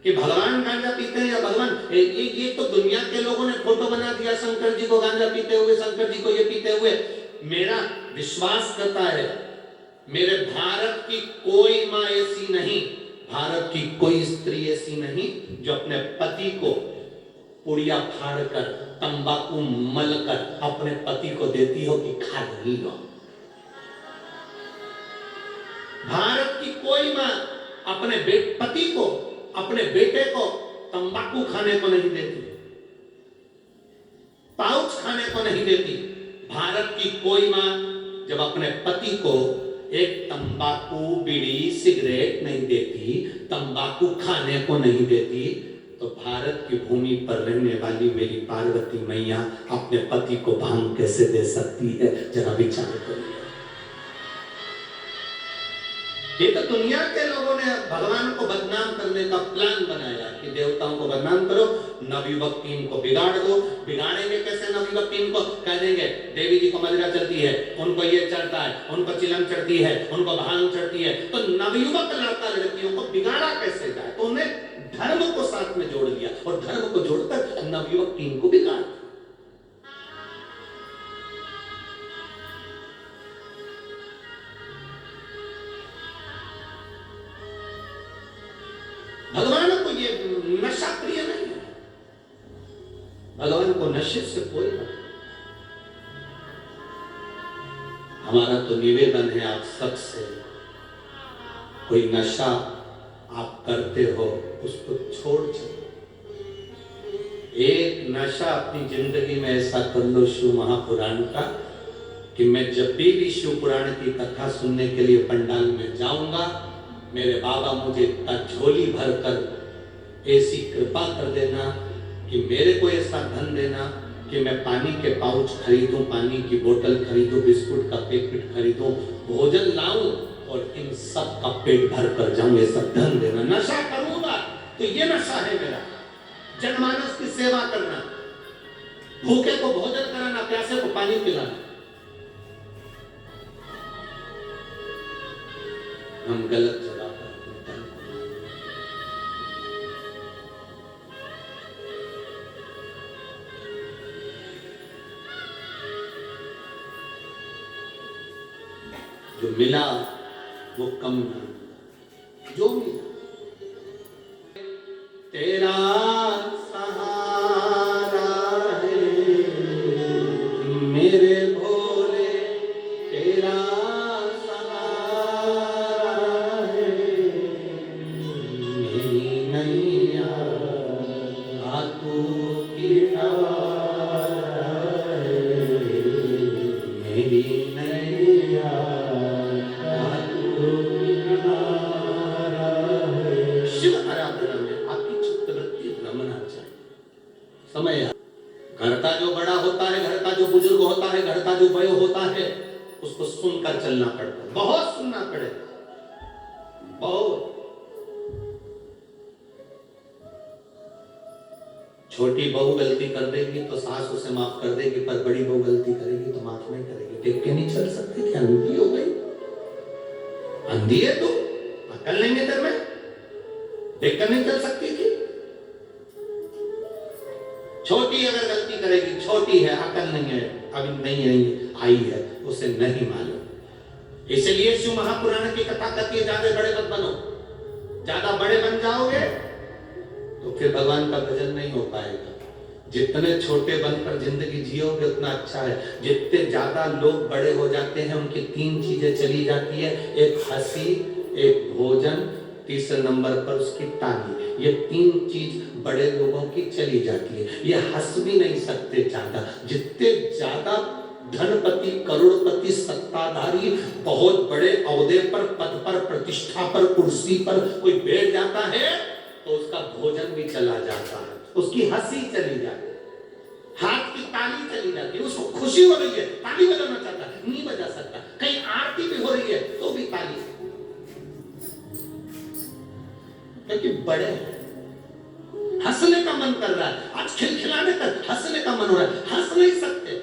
A: कि भगवान गांजा पीते हैं या भगवान ये तो दुनिया के लोगों ने फोटो बना दिया शंकर जी को गांजा पीते हुए, शंकर जी को ये पीते हुए। मेरा विश्वास करता है मेरे भारत की कोई मां ऐसी नहीं, भारत की कोई स्त्री ऐसी नहीं जो अपने पति को पुड़िया फाड़कर तंबाकू मलकर अपने पति को देती हो कि खा लो। भारत की कोई मां अपने पति को, अपने बेटे को तंबाकू खाने को नहीं देती, पाउच खाने को नहीं देती। भारत की कोई मां जब अपने पति को एक तंबाकू बीड़ी सिगरेट नहीं देती, तंबाकू खाने को नहीं देती, तो भारत की भूमि पर रहने वाली मेरी पार्वती मैया अपने पति को भांग कैसे दे सकती है? जरा विचार करिए। ये तो दुनिया के लोगों ने भगवान को बदनाम करने का प्लान बनाया कि देवताओं को बदनाम करो, नवयुवक टीम को बिगाड़ दो। बिगाड़ेंगे कैसे नवयुवक टीम को? कह देंगे देवी जी को मदिरा चढ़ती है, उनको ये चढ़ता है, उनको चिलम चढ़ती है, उनको भांग चढ़ती है। तो नवयुवक लड़का लड़कियों को बिगाड़ा कैसे जाए? तो उन्हें धर्म को साथ में जोड़ लिया और धर्म को जोड़कर नवयुवक टीम को बिगाड़। भगवान को ये नशा प्रिय नहीं है, भगवान को नशे से कोई नहीं। हमारा तो निवेदन है आप सबसे, कोई नशा आप करते हो उसको छोड़ दो। एक नशा अपनी जिंदगी में ऐसा कर लो शिव महापुराण का कि मैं जब भी शिव पुराण की कथा सुनने के लिए पंडाल में जाऊंगा, मेरे बाबा मुझे इतना झोली भरकर ऐसी कृपा कर देना कि मेरे को ऐसा धन देना कि मैं पानी के पाउच खरीदूं, पानी की बोतल खरीदूं, बिस्कुट का पैकेट खरीदूं, भोजन लाऊं और इन सब का पेट भर कर जाऊं। ये सब धन देना। नशा करूंगा तो ये नशा है मेरा, जनमानस की सेवा करना, भूखे को भोजन कराना, प्यासे को पानी पिलाना। हम गलत जगह पर जो मिला वो कम ना, जो मिला तेरा सहारा है मेरे भोले, तेरा समय। घर का जो बड़ा होता है, घर का जो बुजुर्ग होता है, घर का जो बड़े होता है, उसको सुनकर चलना पड़ता है, बहुत सुनना पड़ेगा, बहुत। छोटी बहू गलती कर देगी तो सास उसे माफ कर देगी, पर बड़ी बहू गलती करेगी तो माफ नहीं करेगी। देख के नहीं चल सकते, क्या अंधी हो गई? अंधी है तू, अकल नहीं है तेरे में? देख कर नहीं चल सकती थी? छोटी अगर गलती करेगी, छोटी है, अकल नहीं है, अभी नहीं आई है, उसे नहीं मालूम। इसलिए शिव महापुराण की कथा कहती है ज्यादा बड़े मत बनो। ज्यादा बड़े बन जाओगे तो फिर भगवान का भजन नहीं हो पाएगा। जितने छोटे बनकर जिंदगी जियोगे उतना अच्छा है। जितने ज्यादा लोग बड़े हो जाते हैं उनकी तीन चीजें चली जाती है, एक हंसी, एक भोजन, तीसरे नंबर पर उसकी ताली। ये तीन चीज बड़े लोगों की चली जाती है। ये हंस भी नहीं सकते ज्यादा। जितने ज्यादा धनपति, करोड़पति, सत्ताधारी, बहुत बड़े ओहदे पर, पद पर, प्रतिष्ठा पर, कुर्सी पर कोई बैठ जाता है तो उसका भोजन भी चला जाता है, उसकी हंसी चली जाती है, हाथ की ताली चली जाती है, उसको खुशी हो रही है, ताली बजाना चाहता है, नहीं बजा सकता। कहीं आरती भी हो रही है तो भी ताली, क्योंकि बड़े हंसने का मन कर रहा है। आज खिलखिलाने का, हंसने का मन हो रहा है, हंस नहीं सकते।